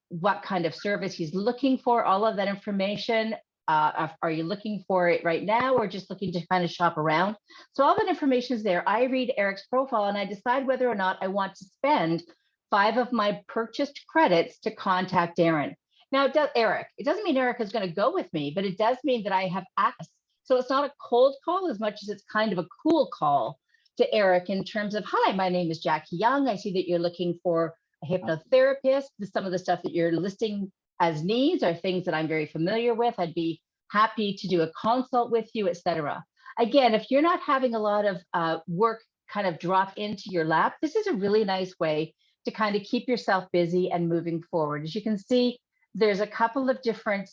what kind of service he's looking for, all of that information. Are you looking for it right now or just looking to kind of shop around? So all that information is there. I read Eric's profile and I decide whether or not I want to spend 5 of my purchased credits to contact Aaron. Now, it doesn't mean Eric is going to go with me, but it does mean that I have access. So it's not a cold call as much as it's kind of a cool call to Eric in terms of, hi, my name is Jackie Young. I see that you're looking for a hypnotherapist. Some of the stuff that you're listing as needs are things that I'm very familiar with. I'd be happy to do a consult with you, etc. Again, if you're not having a lot of work kind of drop into your lap, this is a really nice way to kind of keep yourself busy and moving forward. As you can see, there's a couple of different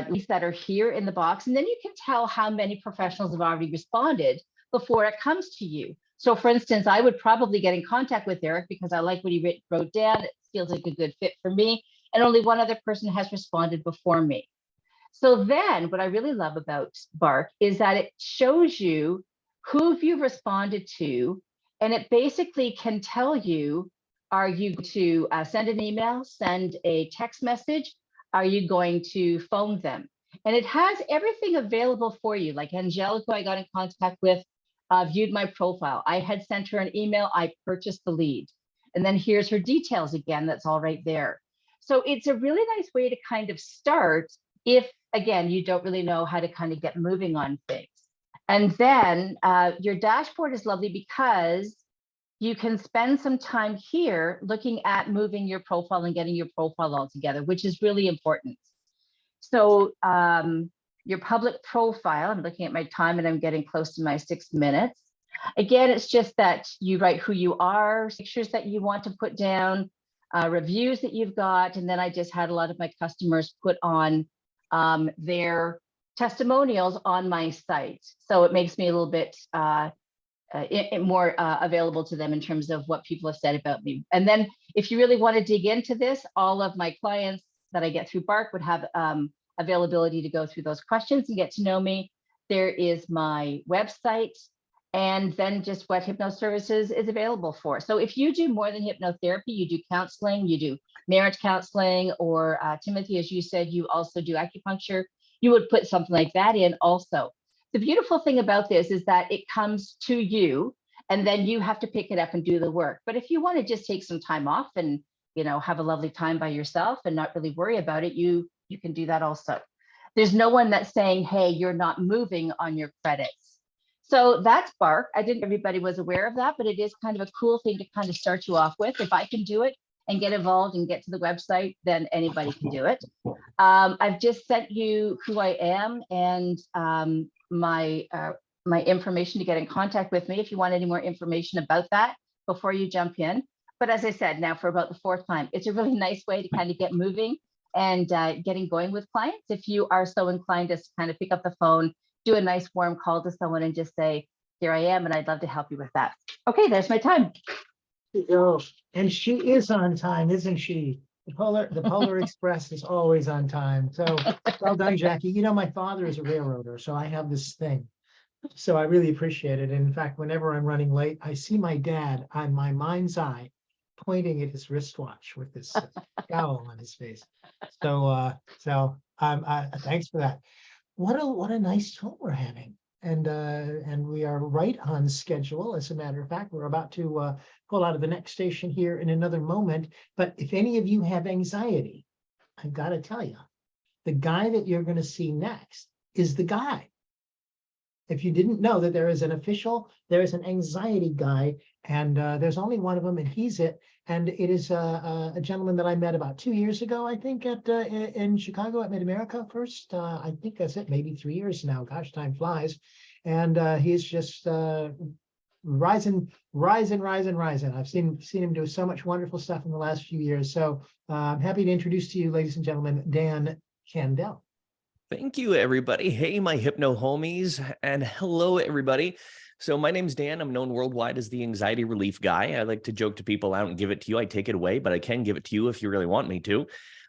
leads that are here in the box, and then you can tell how many professionals have already responded before it comes to you. So for instance, I would probably get in contact with Eric because I like what he wrote down. It feels like a good fit for me. And only one other person has responded before me. So then what I really love about Bark is that it shows you who you've responded to, and it basically can tell you, are you to send an email, send a text message? Are you going to phone them? And it has everything available for you. Like Angelica, I got in contact with, viewed my profile. I had sent her an email. I purchased the lead. And then here's her details again. That's all right there. So it's a really nice way to kind of start if, again, you don't really know how to kind of get moving on things. And then your dashboard is lovely because you can spend some time here looking at moving your profile and getting your profile all together, which is really important. So your public profile, I'm looking at my time and I'm getting close to my 6 minutes. Again, it's just that you write who you are, pictures that you want to put down, reviews that you've got. And then I just had a lot of my customers put on their testimonials on my site. So it makes me a little bit more available to them in terms of what people have said about me. And then if you really want to dig into this, all of my clients that I get through Bark would have availability to go through those questions and get to know me. There is my website, and then just what HypnoServices is available for. So if you do more than hypnotherapy, you do counseling, you do marriage counseling, or Timothy, as you said, you also do acupuncture, you would put something like that in also. The beautiful thing about this is that it comes to you and then you have to pick it up and do the work. But if you want to just take some time off and, have a lovely time by yourself and not really worry about it, you can do that also. There's no one that's saying, hey, you're not moving on your credits. So that's Bark. I didn't everybody was aware of that, but it is kind of a cool thing to kind of start you off with. If I can do it and get involved and get to the website, then anybody can do it. I've just sent you who I am and my information to get in contact with me if you want any more information about that before you jump in. But as I said, now for about the 4th time, it's a really nice way to kind of get moving and getting going with clients. If you are so inclined as to kind of pick up the phone, do a nice warm call to someone and just say, here I am, and I'd love to help you with that. Okay, there's my time. And she is on time, isn't she? The Polar Express is always on time. So well done, Jackie. My father is a railroader, so I have this thing. So I really appreciate it. In fact, whenever I'm running late, I see my dad on my mind's eye pointing at his wristwatch with this scowl on his face. So thanks for that. What a nice talk we're having. And we are right on schedule. As a matter of fact, we're about to pull out of the next station here in another moment. But if any of you have anxiety, I've got to tell you, the guy that you're going to see next is the guy. If you didn't know that there is an anxiety guy, and there's only one of them, and he's it. And it is a gentleman that I met about 2 years ago, I think, in Chicago at Mid-America first. I think that's it, maybe 3 years now. Gosh, time flies. And he's just rising. I've seen him do so much wonderful stuff in the last few years. So I'm happy to introduce to you, ladies and gentlemen, Dan Candell. Thank you, everybody. Hey, my hypno homies, and hello, everybody. So my name's Dan. I'm known worldwide as the anxiety relief guy. I like to joke to people, I don't give it to you, I take it away, but I can give it to you if you really want me to.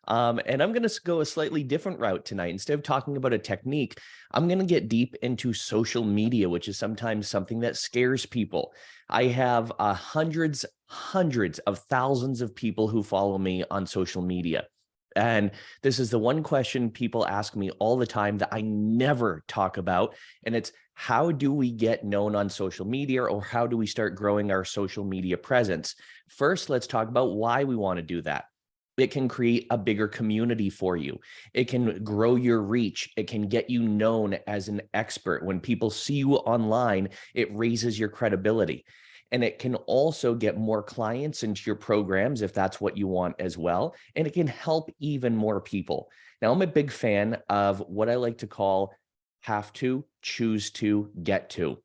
And I'm going to go a slightly different route tonight. Instead of talking about a technique, I'm going to get deep into social media, which is sometimes something that scares people. I have hundreds of thousands of people who follow me on social media. And this is the one question people ask me all the time that I never talk about. And it's, how do we get known on social media, or how do we start growing our social media presence? First, let's talk about why we want to do that. It can create a bigger community for you. It can grow your reach. It can get you known as an expert. When people see you online, it raises your credibility. And it can also get more clients into your programs if that's what you want as well. And it can help even more people. Now, I'm a big fan of what I like to call have to, choose to, get to.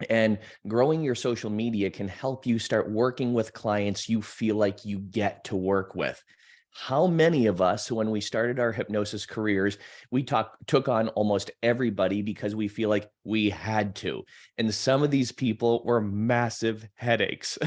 And growing your social media can help you start working with clients you feel like you get to work with. How many of us, when we started our hypnosis careers, we took on almost everybody because we feel like we had to. And some of these people were massive headaches.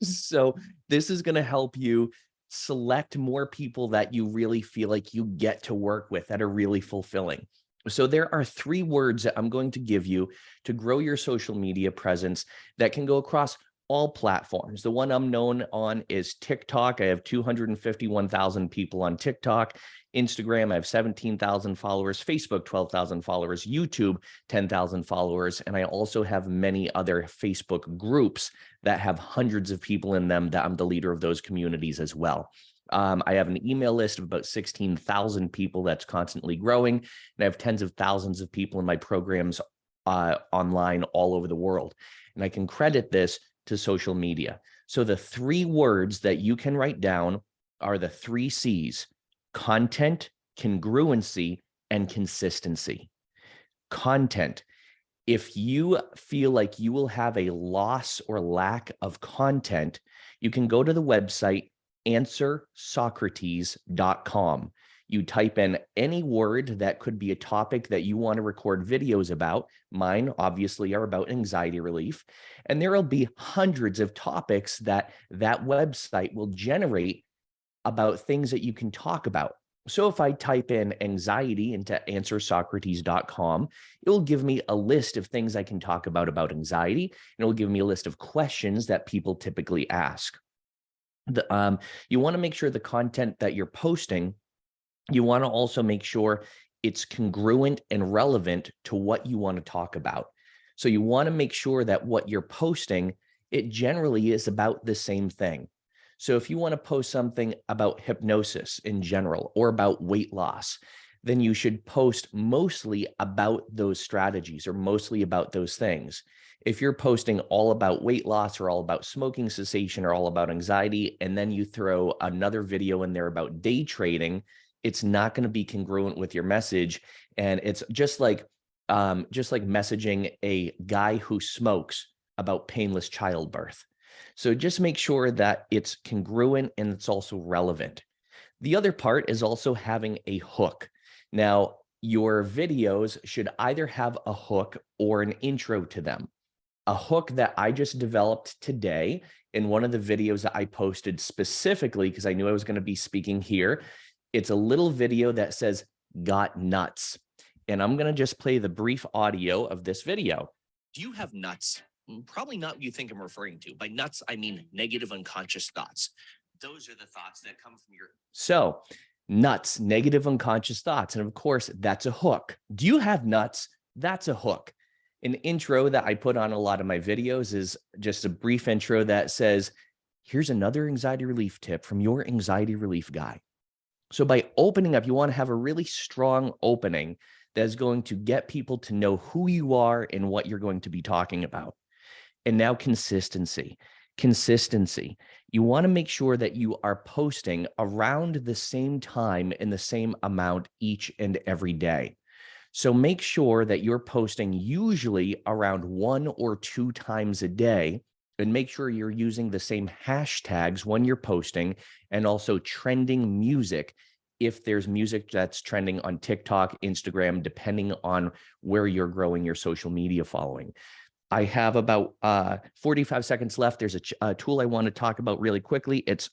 So this is going to help you select more people that you really feel like you get to work with, that are really fulfilling. So there are 3 words that I'm going to give you to grow your social media presence that can go across all platforms. The one I'm known on is TikTok. I have 251,000 people on TikTok. Instagram, I have 17,000 followers. Facebook, 12,000 followers. YouTube, 10,000 followers. And I also have many other Facebook groups that have hundreds of people in them that I'm the leader of those communities as well. I have an email list of about 16,000 people that's constantly growing. And I have tens of thousands of people in my programs online all over the world. And I can credit this to social media. So the 3 words that you can write down are the 3 C's: content, congruency, and consistency. Content. If you feel like you will have a loss or lack of content, you can go to the website AnswerSocrates.com. You type in any word that could be a topic that you want to record videos about. Mine obviously are about anxiety relief. And there will be hundreds of topics that website will generate about things that you can talk about. So if I type in anxiety into AnswerSocrates.com, it will give me a list of things I can talk about anxiety. And it will give me a list of questions that people typically ask. You want to make sure the content that you're posting, you want to also make sure it's congruent and relevant to what you want to talk about. So you want to make sure that what you're posting, it generally is about the same thing. So if you want to post something about hypnosis in general or about weight loss, then you should post mostly about those strategies or mostly about those things. If you're posting all about weight loss or all about smoking cessation or all about anxiety, and then you throw another video in there about day trading, it's not going to be congruent with your message. And it's just like messaging a guy who smokes about painless childbirth. So just make sure that it's congruent and it's also relevant. The other part is also having a hook. Now, your videos should either have a hook or an intro to them. A hook that I just developed today in one of the videos that I posted specifically because I knew I was going to be speaking here. It's a little video that says, "Got nuts." And I'm going to just play the brief audio of this video. Do you have nuts? Probably not what you think I'm referring to. By nuts, I mean negative unconscious thoughts. Those are the thoughts that come from your... So nuts, negative unconscious thoughts. And of course, that's a hook. Do you have nuts? That's a hook. An intro that I put on a lot of my videos is just a brief intro that says, here's another anxiety relief tip from your anxiety relief guy. So by opening up, you want to have a really strong opening that's going to get people to know who you are and what you're going to be talking about. And now consistency. Consistency. You want to make sure that you are posting around the same time and the same amount each and every day. So make sure that you're posting usually around 1 or 2 times a day, and make sure you're using the same hashtags when you're posting, and also trending music if there's music that's trending on TikTok, Instagram, depending on where you're growing your social media following. I have about 45 seconds left. There's a tool I want to talk about really quickly. It's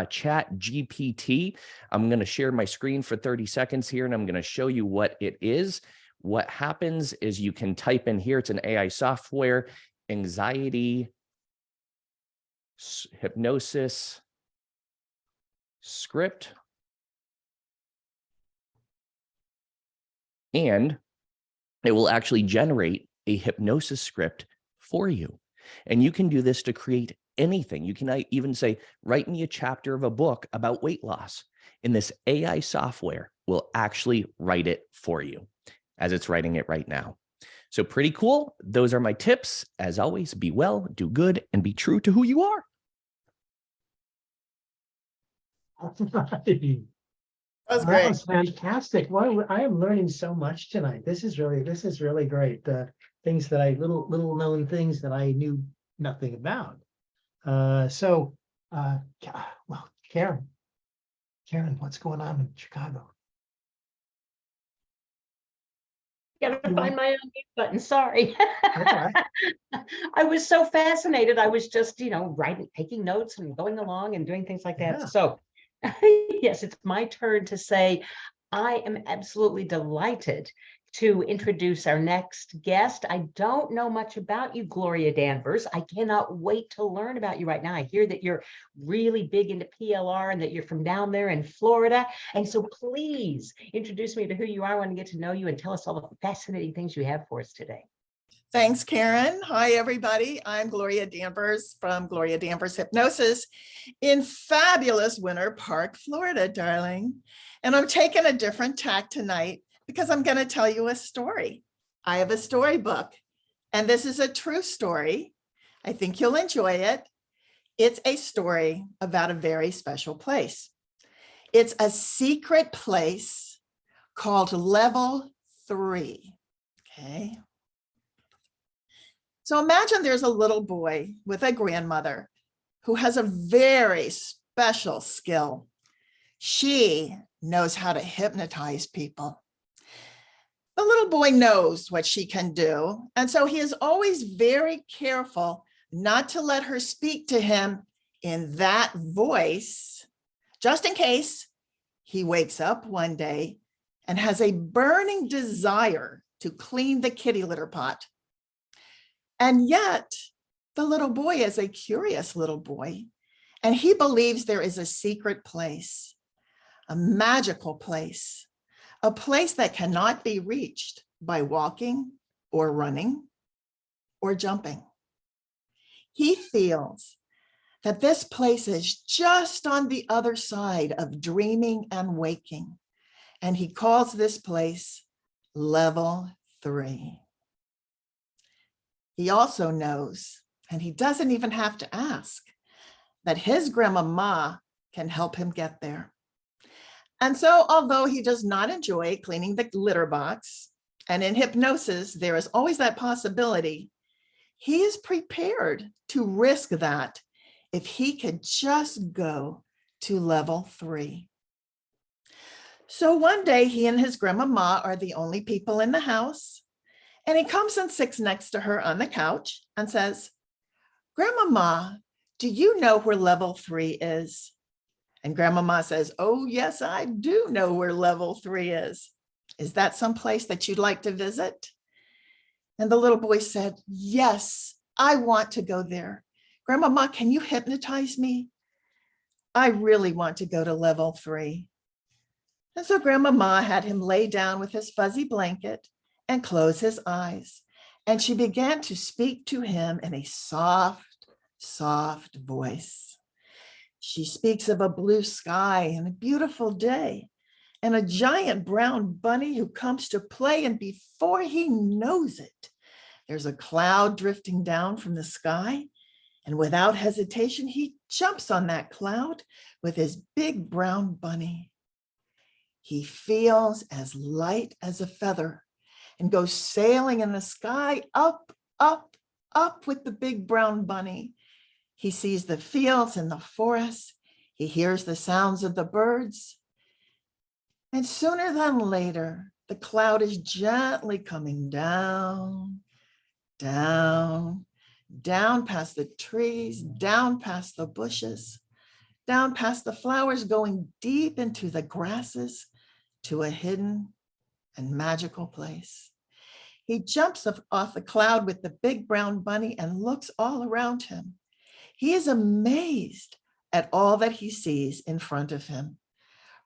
Chat GPT. I'm going to share my screen for 30 seconds here, and I'm going to show you what it is. What happens is you can type in here, it's an AI software, anxiety, hypnosis, script, and it will actually generate a hypnosis script for you. And you can do this to create anything. You can even say, write me a chapter of a book about weight loss. And this AI software will actually write it for you as it's writing it right now. So pretty cool. Those are my tips. As always, be well, do good, and be true to who you are. That was That great. was fantastic. Well, I am learning so much tonight. This is really great. Things that little known things that I knew nothing about. Well, Karen, what's going on in Chicago? Gotta find my own mute button. Sorry. That's all right. I was so fascinated. I was just, writing, taking notes and going along and doing things like that. Yeah. So yes, it's my turn to say, I am absolutely delighted to introduce our next guest. I don't know much about you, Gloria Danvers. I cannot wait to learn about you right now. I hear that you're really big into PLR and that you're from down there in Florida. And so please introduce me to who you are. I want to get to know you and tell us all the fascinating things you have for us today. Thanks, Karen. Hi, everybody. I'm Gloria Danvers from Gloria Danvers Hypnosis in fabulous Winter Park, Florida, darling. And I'm taking a different tack tonight because I'm going to tell you a story. I have a storybook, and this is a true story. I think you'll enjoy it. It's a story about a very special place. It's a secret place called Level 3. Okay. So imagine there's a little boy with a grandmother who has a very special skill. She knows how to hypnotize people. The little boy knows what she can do, and so he is always very careful not to let her speak to him in that voice, just in case he wakes up one day and has a burning desire to clean the kitty litter pot. And yet, the little boy is a curious little boy, and he believes there is a secret place, a magical place, a place that cannot be reached by walking or running or jumping. He feels that this place is just on the other side of dreaming and waking, and he calls this place Level 3. He also knows, and he doesn't even have to ask, that his grandmama can help him get there. And so, although he does not enjoy cleaning the litter box, and in hypnosis, there is always that possibility, he is prepared to risk that if he could just go to Level 3. So one day, he and his grandmama are the only people in the house. And he comes and sits next to her on the couch and says, "Grandmama, do you know where Level 3 is?" And Grandmama says, "Oh, yes, I do know where Level 3 is." Is that someplace that you'd like to visit? And the little boy said, yes, I want to go there. Grandmama, can you hypnotize me? I really want to go to level 3. And so Grandmama had him lay down with his fuzzy blanket and close his eyes. And she began to speak to him in a soft, soft voice. She speaks of a blue sky and a beautiful day and a giant brown bunny who comes to play. And before he knows it, there's a cloud drifting down from the sky. And without hesitation, he jumps on that cloud with his big brown bunny. He feels as light as a feather and goes sailing in the sky up, up, up with the big brown bunny. He sees the fields and the forests. He hears the sounds of the birds. And sooner than later, the cloud is gently coming down, down, down past the trees, down past the bushes, down past the flowers, going deep into the grasses to a hidden and magical place. He jumps off the cloud with the big brown bunny and looks all around him. He is amazed at all that he sees in front of him.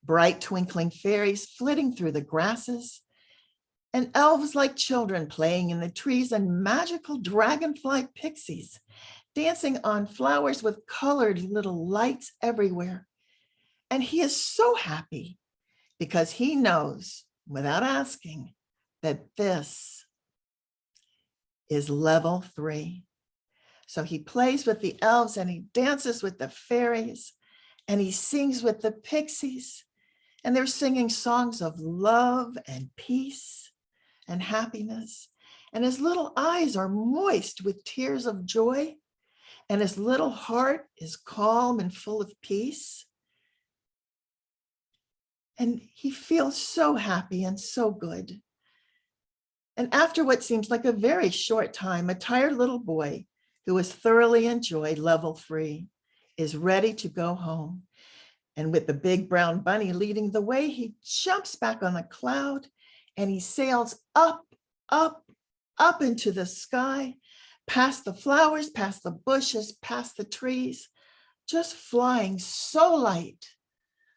Bright twinkling fairies flitting through the grasses, and elves like children playing in the trees, and magical dragonfly pixies dancing on flowers with colored little lights everywhere. And he is so happy because he knows, without asking, that this is level 3. So he plays with the elves and he dances with the fairies and he sings with the pixies, and they're singing songs of love and peace and happiness. And his little eyes are moist with tears of joy, and his little heart is calm and full of peace. And he feels so happy and so good. And after what seems like a very short time, a tired little boy who has thoroughly enjoyed level 3 is ready to go home. And with the big brown bunny leading the way, he jumps back on the cloud and he sails up, up, up into the sky, past the flowers, past the bushes, past the trees, just flying so light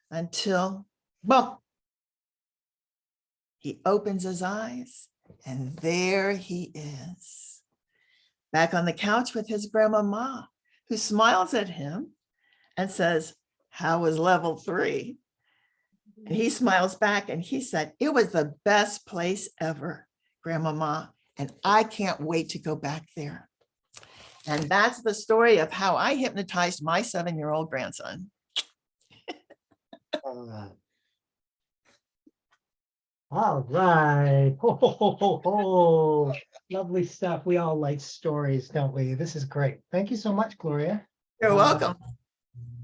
until, bump, he opens his eyes and there he is, back on the couch with his grandmama, who smiles at him and says, how was level 3? And he smiles back and he said, it was the best place ever, Grandmama, and I can't wait to go back there. And that's the story of how I hypnotized my 7-year-old grandson. All right. Ho, ho, ho, ho, ho. Lovely stuff. We all like stories, don't we? This is great. Thank you so much, Gloria. You're welcome.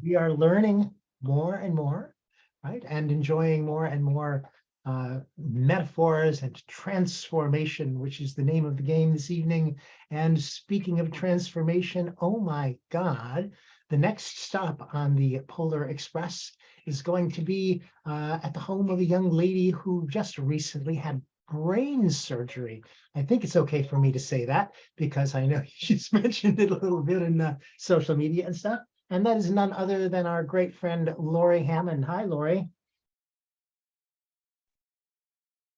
We are learning more and more, right? And enjoying more and more metaphors and transformation, which is the name of the game this evening. And speaking of transformation, oh my God, the next stop on the Polar Express is going to be at the home of a young lady who just recently had brain surgery. I think it's okay for me to say that because I know she's mentioned it a little bit in social media and stuff. And that is none other than our great friend, Lori Hammond. Hi, Lori.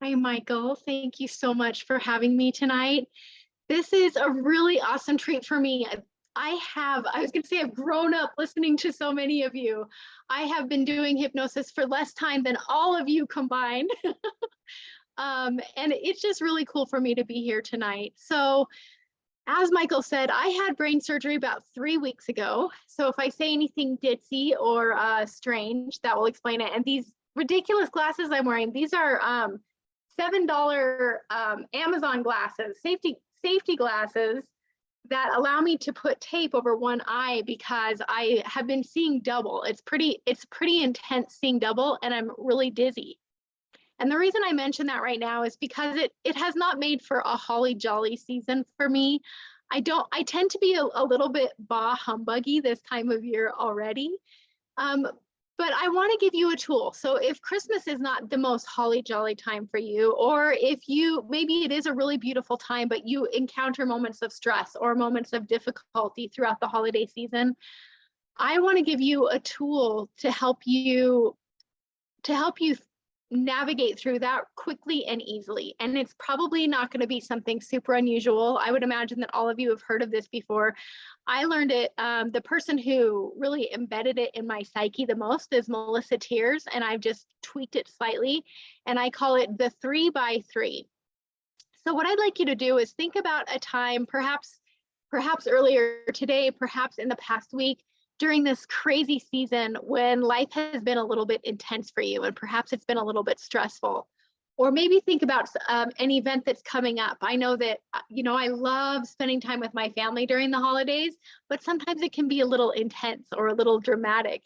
Hi, Michael. Thank you so much for having me tonight. This is a really awesome treat for me. I was going to say I've grown up listening to so many of you. I have been doing hypnosis for less time than all of you combined. And it's just really cool for me to be here tonight. So as Michael said, I had brain surgery about 3 weeks ago. So if I say anything ditzy or strange, that will explain it. And these ridiculous glasses I'm wearing, these are $7 Amazon glasses, safety glasses that allow me to put tape over one eye because I have been seeing double. It's pretty intense seeing double, and I'm really dizzy. And the reason I mention that right now is because it has not made for a holly jolly season for me. I tend to be a little bit bah humbuggy this time of year already. But I want to give you a tool. So if Christmas is not the most holly jolly time for you, or if maybe it is a really beautiful time, but you encounter moments of stress or moments of difficulty throughout the holiday season, I want to give you a tool to help you navigate through that quickly and easily. And it's probably not going to be something super unusual. I would imagine that all of you have heard of this before. I learned it, the person who really embedded it in my psyche the most is Melissa Tiers, and I've just tweaked it slightly, and I call it the 3x3. So what I'd like you to do is think about a time, perhaps earlier today, perhaps in the past week, during this crazy season when life has been a little bit intense for you and perhaps it's been a little bit stressful. Or maybe think about an event that's coming up. I know that, I love spending time with my family during the holidays, but sometimes it can be a little intense or a little dramatic.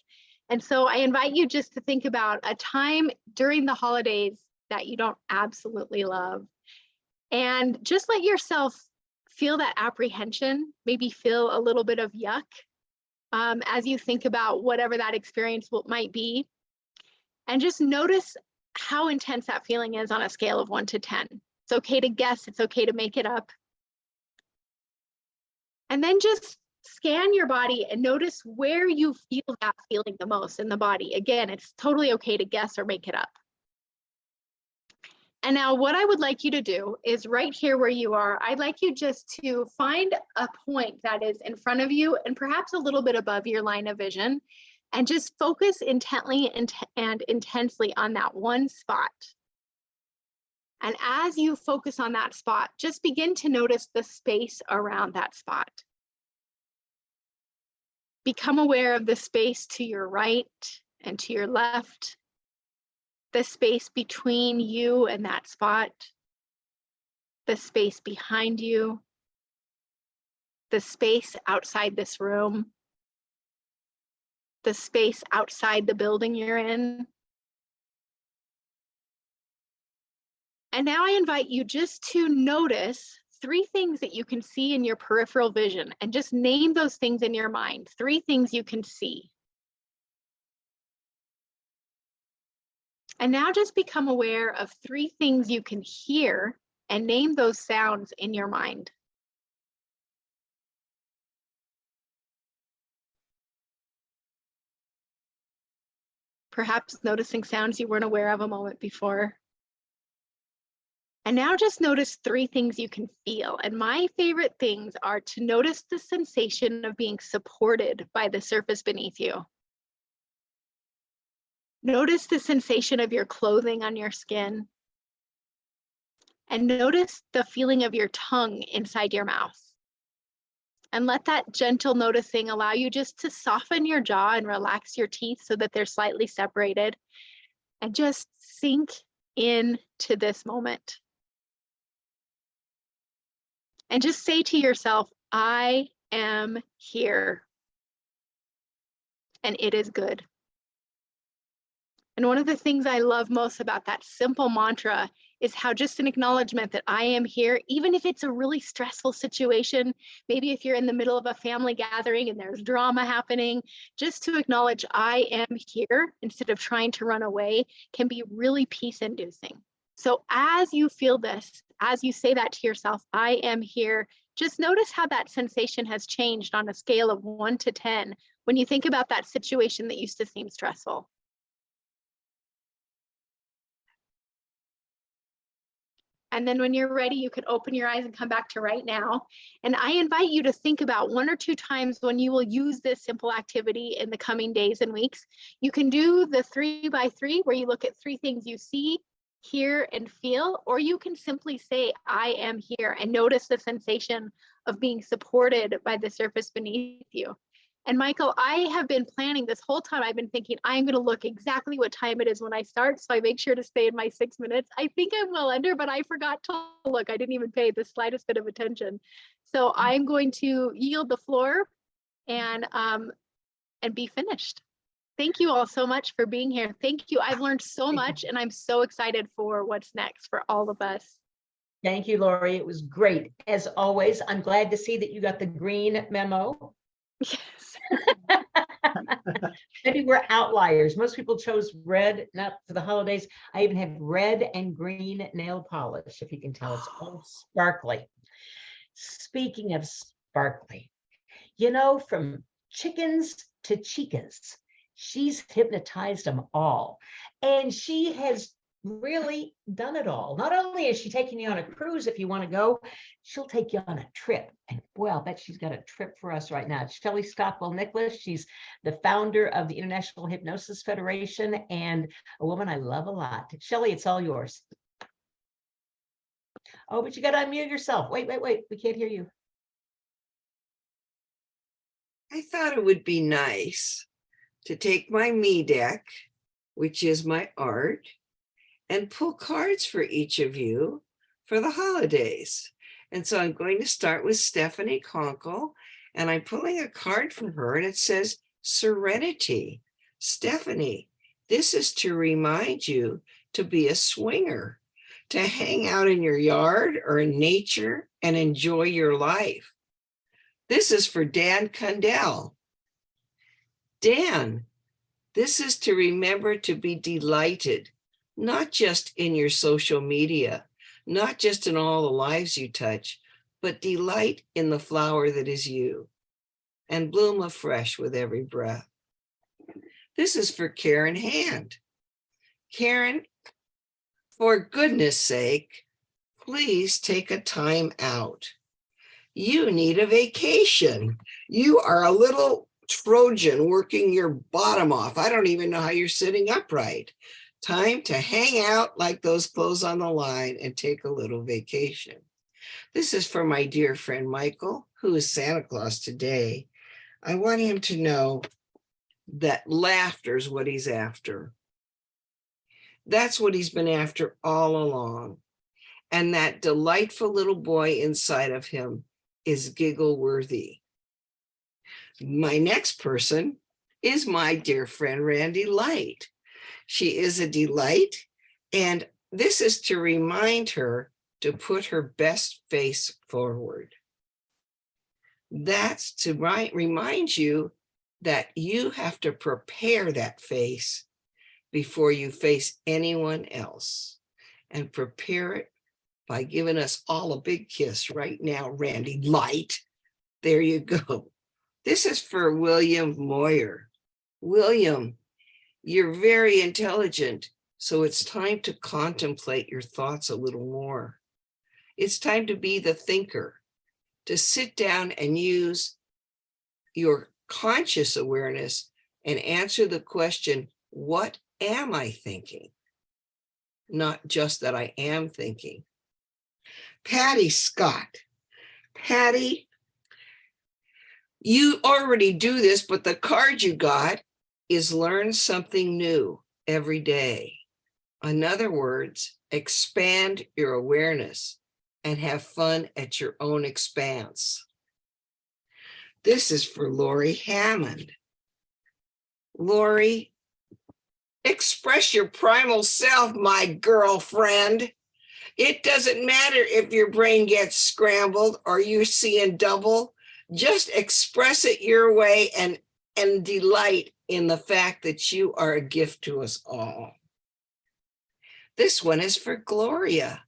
And so I invite you just to think about a time during the holidays that you don't absolutely love. And just let yourself feel that apprehension, maybe feel a little bit of yuck as you think about whatever that experience might be. And just notice how intense that feeling is on a scale of 1 to 10. It's okay to guess, it's okay to make it up. And then just scan your body and notice where you feel that feeling the most in the body. Again, it's totally okay to guess or make it up. And now what I would like you to do is right here where you are, I'd like you just to find a point that is in front of you and perhaps a little bit above your line of vision, and just focus intently and intensely on that one spot. And as you focus on that spot, just begin to notice the space around that spot. Become aware of the space to your right and to your left, the space between you and that spot, the space behind you, the space outside this room, the space outside the building you're in. And now I invite you just to notice 3 things that you can see in your peripheral vision, and just name those things in your mind, 3 things you can see. And now just become aware of 3 things you can hear and name those sounds in your mind. Perhaps noticing sounds you weren't aware of a moment before. And now just notice 3 things you can feel. And my favorite things are to notice the sensation of being supported by the surface beneath you. Notice the sensation of your clothing on your skin. And notice the feeling of your tongue inside your mouth. And let that gentle noticing allow you just to soften your jaw and relax your teeth so that they're slightly separated. And just sink into this moment. And just say to yourself, I am here. And it is good. And one of the things I love most about that simple mantra is how just an acknowledgement that I am here, even if it's a really stressful situation, maybe if you're in the middle of a family gathering and there's drama happening, just to acknowledge I am here instead of trying to run away can be really peace-inducing. So as you feel this, as you say that to yourself, I am here, just notice how that sensation has changed on a scale of 1 to 10 when you think about that situation that used to seem stressful. And then when you're ready, you can open your eyes and come back to right now. And I invite you to think about 1 or 2 times when you will use this simple activity in the coming days and weeks. You can do the 3x3 where you look at 3 things you see, hear, and feel, or you can simply say, I am here, and notice the sensation of being supported by the surface beneath you. And Michael, I have been planning this whole time. I've been thinking I'm going to look exactly what time it is when I start, so I make sure to stay in my 6 minutes. I think I'm well under, but I forgot to look. I didn't even pay the slightest bit of attention. So I'm going to yield the floor and be finished. Thank you all so much for being here. Thank you. I've learned so much, and I'm so excited for what's next for all of us. Thank you, Lori. It was great. As always, I'm glad to see that you got the green memo. Yes. Maybe we're outliers. Most people chose red, not for the holidays. I even have red and green nail polish, if you can tell. It's all sparkly. Speaking of sparkly, you know, from chickens to chicas, she's hypnotized them all. And she has really done it all. Not only is she taking you on a cruise, if you want to go, she'll take you on a trip. And boy, I'll bet she's got a trip for us right now. Shelley Stockwell Nicholas, she's the founder of the International Hypnosis Federation and a woman I love a lot. Shelley, it's all yours. Oh, but you got to unmute yourself. Wait. We can't hear you. I thought it would be nice to take my me deck, which is my art, and pull cards for each of you for the holidays. And so I'm going to start with Stephanie Conkle, and I'm pulling a card from her, and it says Serenity. Stephanie, this is to remind you to be a swinger, to hang out in your yard or in nature and enjoy your life. This is for Dan Kundell. Dan, this is to remember to be delighted, not just in your social media, not just in all the lives you touch, but delight in the flower that is you and bloom afresh with every breath. This is for Karen Hand. Karen, for goodness sake, please take a time out. You need a vacation. You are a little Trojan working your bottom off. I don't even know how you're sitting upright. Time to hang out like those clothes on the line and take a little vacation. This is for my dear friend Michael, who is Santa Claus today. I want him to know that laughter is what he's after. That's what he's been after all along. And that delightful little boy inside of him is giggle worthy. My next person is my dear friend Randy Light. She is a delight, and this is to remind her to put her best face forward. That's to remind you that you have to prepare that face before you face anyone else, and prepare it by giving us all a big kiss right now, Randy Light. There you go. This is for William Moyer. William, you're very intelligent, so it's time to contemplate your thoughts a little more. It's time to be the thinker, to sit down and use your conscious awareness and answer the question, what am I thinking? Not just that I am thinking. Patty Scott. Patty, you already do this, but the card you got is learn something new every day. In other words, expand your awareness and have fun at your own expanse. This is for Lori Hammond. Lori, express your primal self, my girlfriend. It doesn't matter if your brain gets scrambled or you're seeing double. Just express it your way and delight in the fact that you are a gift to us all. This one is for Gloria,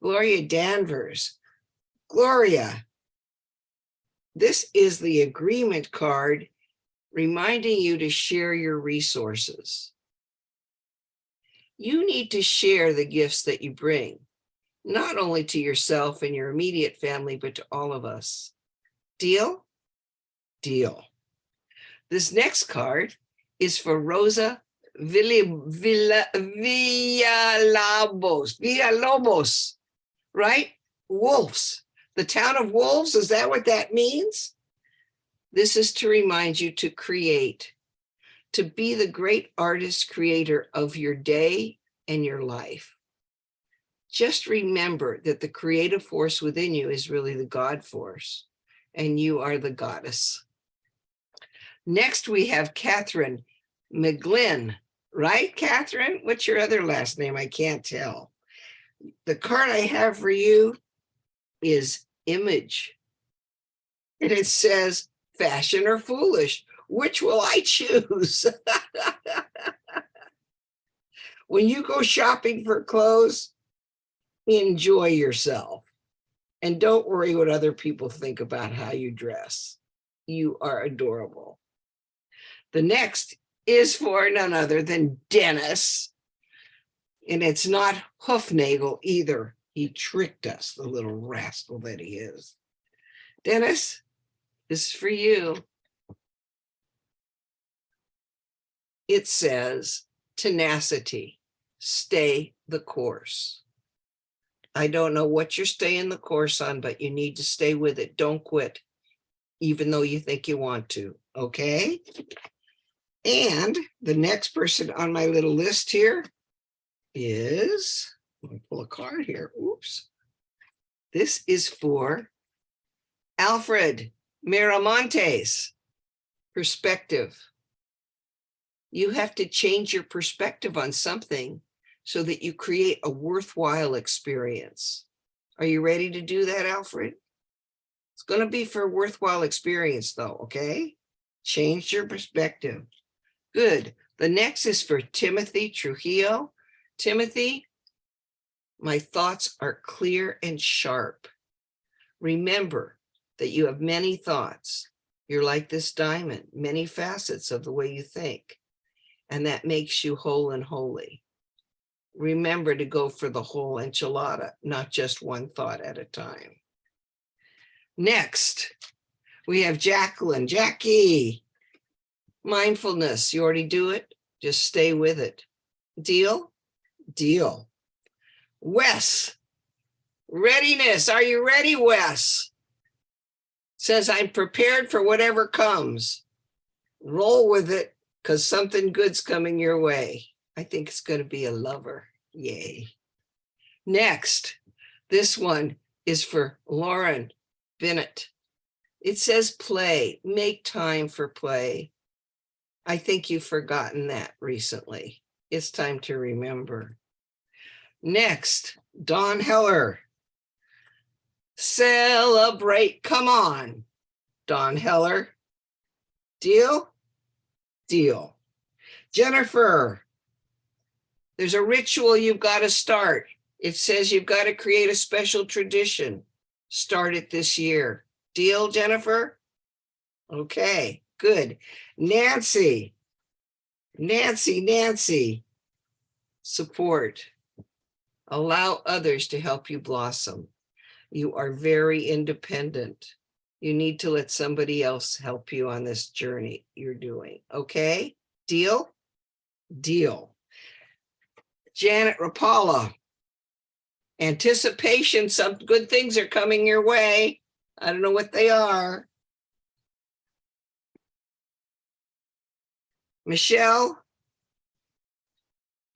Gloria Danvers. Gloria, this is the agreement card reminding you to share your resources. You need to share the gifts that you bring, not only to yourself and your immediate family, but to all of us. Deal? Deal. This next card is for Rosa Villalobos, right? Wolves. The town of wolves, is that what that means? This is to remind you to create, to be the great artist creator of your day and your life. Just remember that the creative force within you is really the God force, and you are the goddess. Next, we have Catherine McGlynn, right, Catherine? What's your other last name? I can't tell. The card I have for you is Image. And it says, fashion or foolish. Which will I choose? When you go shopping for clothes, enjoy yourself. And don't worry what other people think about how you dress. You are adorable. The next is for none other than Dennis. And it's not Hoofnagel either. He tricked us, the little rascal that he is. Dennis, this is for you. It says, tenacity, stay the course. I don't know what you're staying the course on, but you need to stay with it. Don't quit, even though you think you want to, okay? And the next person on my little list here is, let me pull a card here, oops. This is for Alfred Miramontes, perspective. You have to change your perspective on something so that you create a worthwhile experience. Are you ready to do that, Alfred? It's going to be for a worthwhile experience though, okay? Change your perspective. Good. The next is for Timothy Trujillo. Timothy, my thoughts are clear and sharp. Remember that you have many thoughts. You're like this diamond, many facets of the way you think. And that makes you whole and holy. Remember to go for the whole enchilada, not just one thought at a time. Next, we have Jacqueline. Jackie, mindfulness. You already do it. Just stay with it. Deal? Deal. Wes, readiness. Are you ready, Wes? Says, I'm prepared for whatever comes. Roll with it, because something good's coming your way. I think it's going to be a lover. Yay. Next, this one is for Lauren Bennett. It says play, make time for play. I think you've forgotten that recently. It's time to remember. Next, Dawn Heller. Celebrate. Come on, Dawn Heller. Deal? Deal. Jennifer, there's a ritual you've got to start. It says you've got to create a special tradition. Start it this year. Deal, Jennifer? Okay, good. Nancy, support. Allow others to help you blossom. You are very independent. You need to let somebody else help you on this journey you're doing. Okay? Deal? Deal. Janet Rapala. Anticipation, some good things are coming your way. I don't know what they are. Michelle,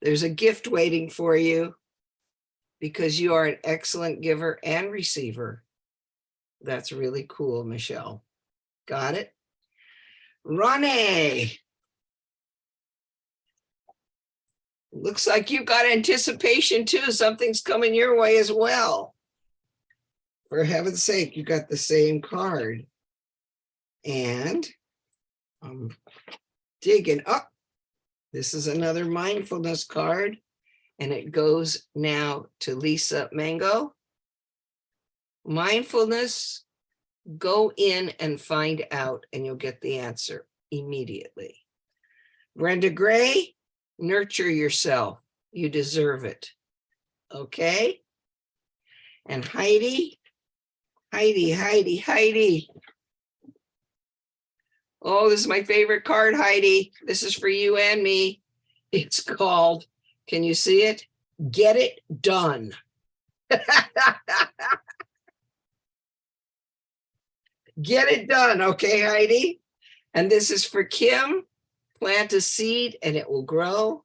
there's a gift waiting for you because you are an excellent giver and receiver. That's really cool, Michelle. Got it? Ronnie. Looks like you've got anticipation too. Something's coming your way as well. For heaven's sake, you got the same card. And I'm digging up. This is another mindfulness card. And it goes now to Lisa Mango. Mindfulness, go in and find out, and you'll get the answer immediately. Brenda Gray, nurture yourself. You deserve it. Okay? And Heidi. Oh, this is my favorite card, Heidi. This is for you and me. It's called, can you see it? Get it done. Get it done, okay, Heidi? And this is for Kim. Plant a seed and it will grow.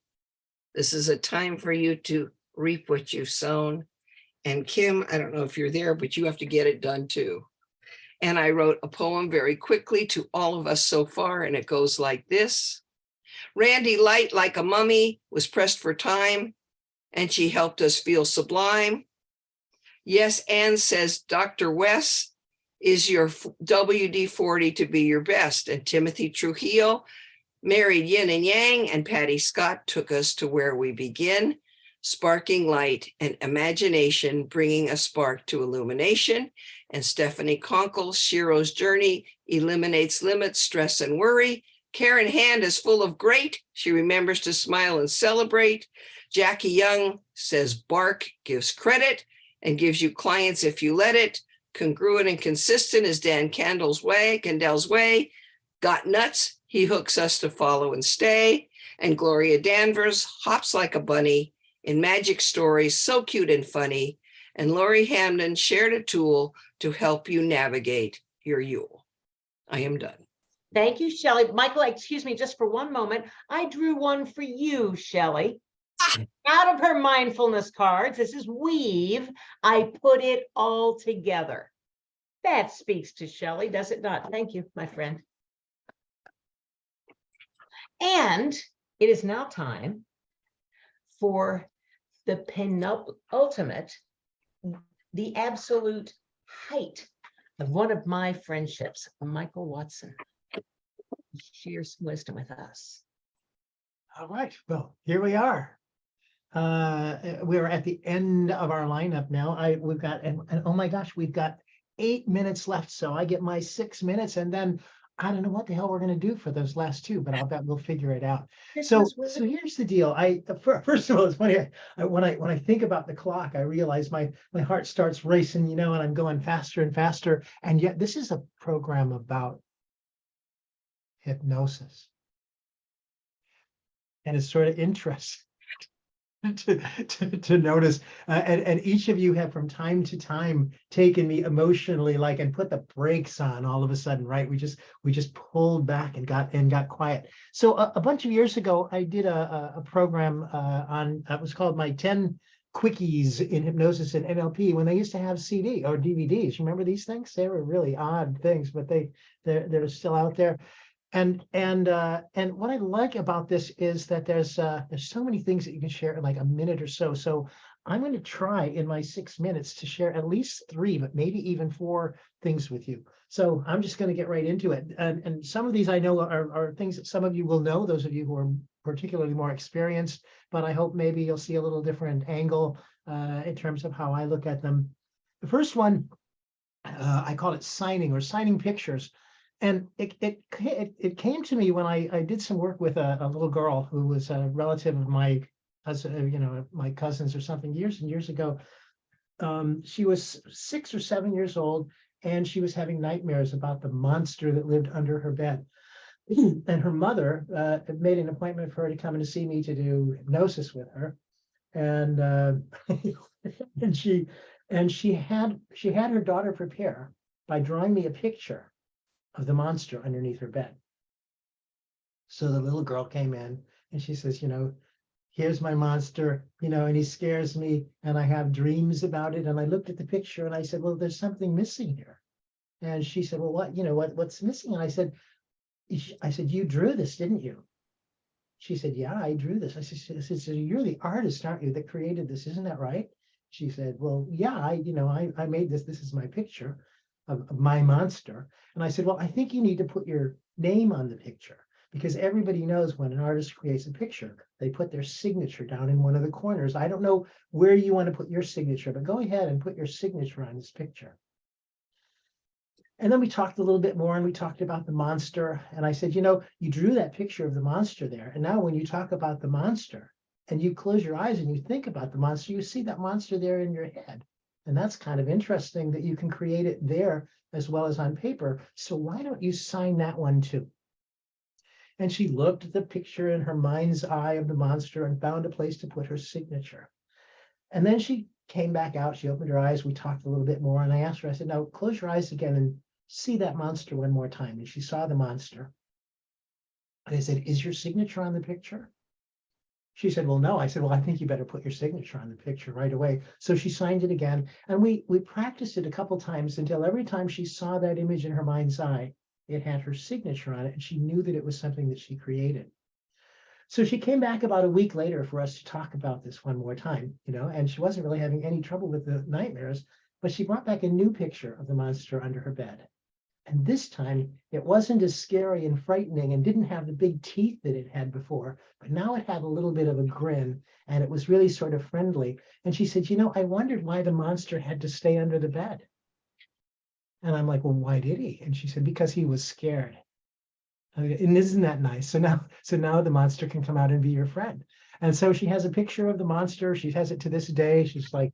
This is a time for you to reap what you've sown. And Kim, I don't know if you're there, but you have to get it done too. And I wrote a poem very quickly to all of us so far, and it goes like this. Randy Light, like a mummy, was pressed for time, and she helped us feel sublime. Yes, Anne says, Dr. West, Is your WD-40 to be your best? And Timothy Trujillo married yin and yang, and Patty Scott took us to where we begin, sparking light and imagination, bringing a spark to illumination. And Stephanie Conkle, Shiro's journey eliminates limits, stress, and worry. Karen Hand is full of great. She remembers to smile and celebrate. Jackie Young says bark gives credit and gives you clients if you let it. Congruent and consistent is Dan Candell's way. Got nuts, he hooks us to follow and stay. And Gloria Danvers hops like a bunny in magic stories, so cute and funny. And Lori Hamden shared a tool to help you navigate your Yule. I am done. Thank you, Shelley. Michael, excuse me just for one moment. I drew one for you, Shelley. Out of her mindfulness cards, this is Weave. I put it all together. That speaks to Shelley, does it not? Thank you, my friend. And it is now time for the penultimate, the absolute height of one of my friendships, Michael Watson. Share some wisdom with us. All right, well, here we are. We're at the end of our lineup now. We've got, and oh my gosh, we've got 8 minutes left. So I get my 6 minutes, and then I don't know what the hell we're going to do for those last two, but I'll bet we'll figure it out. So here's the deal. First of all, it's funny. When I think about the clock, I realize my heart starts racing, and I'm going faster and faster. And yet this is a program about hypnosis. And it's sort of interesting to notice, and each of you have from time to time taken me emotionally, and put the brakes on all of a sudden, right? We just pulled back and got quiet. So a bunch of years ago, I did a program on, it was called my 10 quickies in hypnosis and NLP, when they used to have CD or DVDs. You remember these things? They were really odd things, but they're still out there. And what I like about this is that there's so many things that you can share in like a minute or so. So I'm going to try in my 6 minutes to share at least 3, but maybe even 4 things with you. So I'm just going to get right into it. And some of these I know are things that some of you will know, those of you who are particularly more experienced, but I hope maybe you'll see a little different angle in terms of how I look at them. The first one, I call it signing pictures. And it came to me when I did some work with a little girl who was a relative of my cousins or something years and years ago. She was 6 or 7 years old, and she was having nightmares about the monster that lived under her bed. And her mother made an appointment for her to come in to see me to do hypnosis with her. And and she had her daughter prepare by drawing me a picture of the monster underneath her bed. So the little girl came in and she says, here's my monster, and he scares me and I have dreams about it. And I looked at the picture and I said, well, there's something missing here. And she said, well, what's missing? And I said, you drew this, didn't you? She said, yeah, I drew this. I said, so you're the artist, aren't you, that created this? Isn't that right? She said, well, yeah, I made this. This is my picture of my monster. And I said, well, I think you need to put your name on the picture, because everybody knows when an artist creates a picture, they put their signature down in one of the corners. I don't know where you want to put your signature, but go ahead and put your signature on this picture. And then we talked a little bit more, and we talked about the monster. And I said, you drew that picture of the monster there. And now when you talk about the monster and you close your eyes and you think about the monster, you see that monster there in your head. And that's kind of interesting that you can create it there as well as on paper. So why don't you sign that one too? And she looked at the picture in her mind's eye of the monster and found a place to put her signature. And then she came back out, she opened her eyes, we talked a little bit more, and I asked her, I said, now close your eyes again and see that monster one more time. And she saw the monster. And I said, is your signature on the picture? She said, well, no. I said, well, I think you better put your signature on the picture right away. So she signed it again. And we practiced it a couple times until every time she saw that image in her mind's eye, it had her signature on it. And she knew that it was something that she created. So she came back about a week later for us to talk about this one more time, and she wasn't really having any trouble with the nightmares. but she brought back a new picture of the monster under her bed. And this time it wasn't as scary and frightening and didn't have the big teeth that it had before, but now it had a little bit of a grin and it was really sort of friendly. And she said, I wondered why the monster had to stay under the bed. And I'm like, well, why did he? And she said, because he was scared. And isn't that nice? So now the monster can come out and be your friend. And so she has a picture of the monster. She has it to this day. She's like,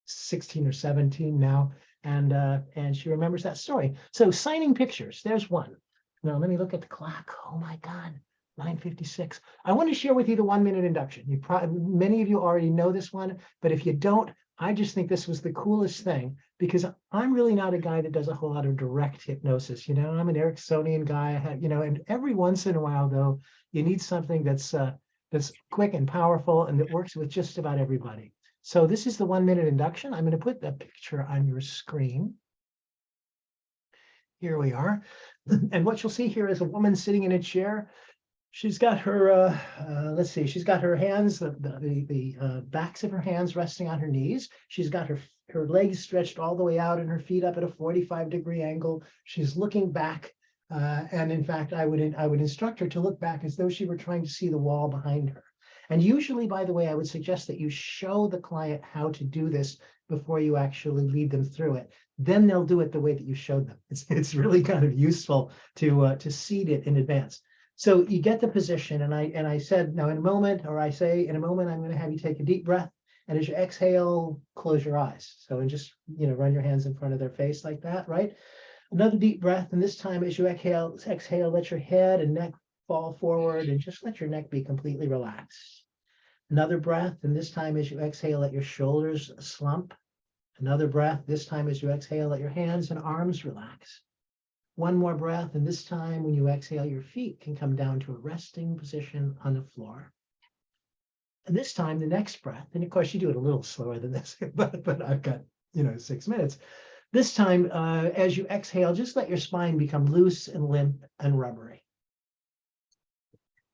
16 or 17 now. And she remembers that story. So signing pictures, there's one. Now let me look at the clock. Oh my God, 9:56. I want to share with you the 1 minute induction. Many of you already know this one, but if you don't, I just think this was the coolest thing because I'm really not a guy that does a whole lot of direct hypnosis. I'm an Ericksonian guy. And every once in a while though, you need something that's quick and powerful and that works with just about everybody. So this is the 1 minute induction. I'm going to put the picture on your screen. Here we are. And what you'll see here is a woman sitting in a chair. She's got her, she's got her hands, the backs of her hands resting on her knees. She's got her legs stretched all the way out and her feet up at a 45-degree angle. She's looking back. And in fact, I would instruct her to look back as though she were trying to see the wall behind her. And usually, by the way, I would suggest that you show the client how to do this before you actually lead them through it. Then they'll do it the way that you showed them. It's really kind of useful to seed it in advance. So you get the position, and I said, now in a moment, or I say in a moment, I'm going to have you take a deep breath, and as you exhale, close your eyes. So and just run your hands in front of their face like that, right? Another deep breath, and this time as you exhale, let your head and neck fall forward, and just let your neck be completely relaxed. Another breath, and this time as you exhale, let your shoulders slump. Another breath, this time as you exhale, let your hands and arms relax. One more breath, and this time when you exhale, your feet can come down to a resting position on the floor. And this time, the next breath, and of course you do it a little slower than this, but I've got 6 minutes. This time, as you exhale, just let your spine become loose and limp and rubbery.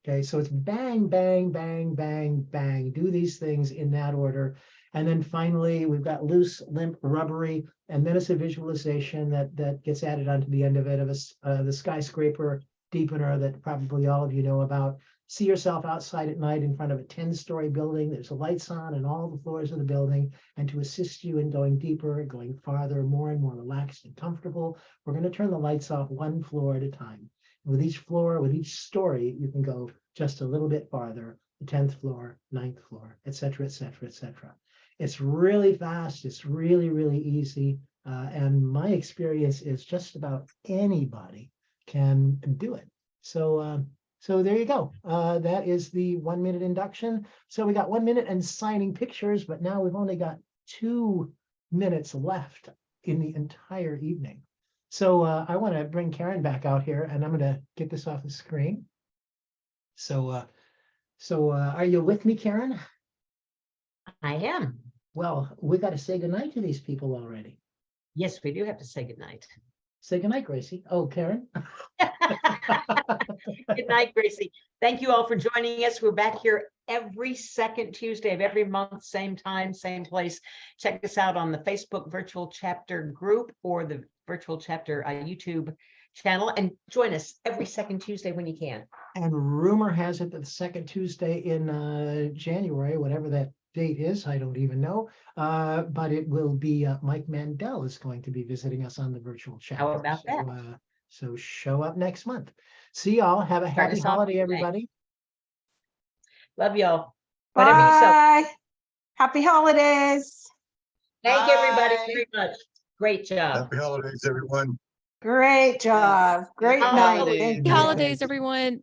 Okay, so it's bang, bang, bang, bang, bang. Do these things in that order. And then finally, we've got loose, limp, rubbery, and then it's a visualization that gets added onto the end of it of the skyscraper deepener that probably all of you know about. See yourself outside at night in front of a 10-story building. There's lights on on all the floors of the building. And to assist you in going deeper, going farther, more and more relaxed and comfortable, we're going to turn the lights off one floor at a time. With each floor, with each story, you can go just a little bit farther, the 10th floor, 9th floor, et cetera, et cetera, et cetera. It's really fast. It's really, really easy. And my experience is just about anybody can do it. So there you go. That is the 1 minute induction. So we got 1 minute and signing pictures, but now we've only got 2 minutes left in the entire evening. So I want to bring Karen back out here, and I'm going to get this off the screen. So are you with me, Karen? I am. Well, we got to say goodnight to these people already. Yes, we do have to say goodnight. Say goodnight, Gracie. Oh, Karen. Good night, Gracie. Thank you all for joining us. We're back here every second Tuesday of every month, same time, same place. Check us out on the Facebook Virtual Chapter group or the Virtual Chapter YouTube channel, and join us every second Tuesday when you can. And rumor has it that the second Tuesday in January, whatever that date is, I don't even know, but it will be Mike Mandel is going to be visiting us on the virtual chat. How about that? So show up next month. See y'all. Have a happy holiday, everybody. Love y'all. Bye. Happy holidays. Thank everybody very much. Great job. Happy holidays, everyone. Great job. Great night. Thank Happy you. holidays, everyone.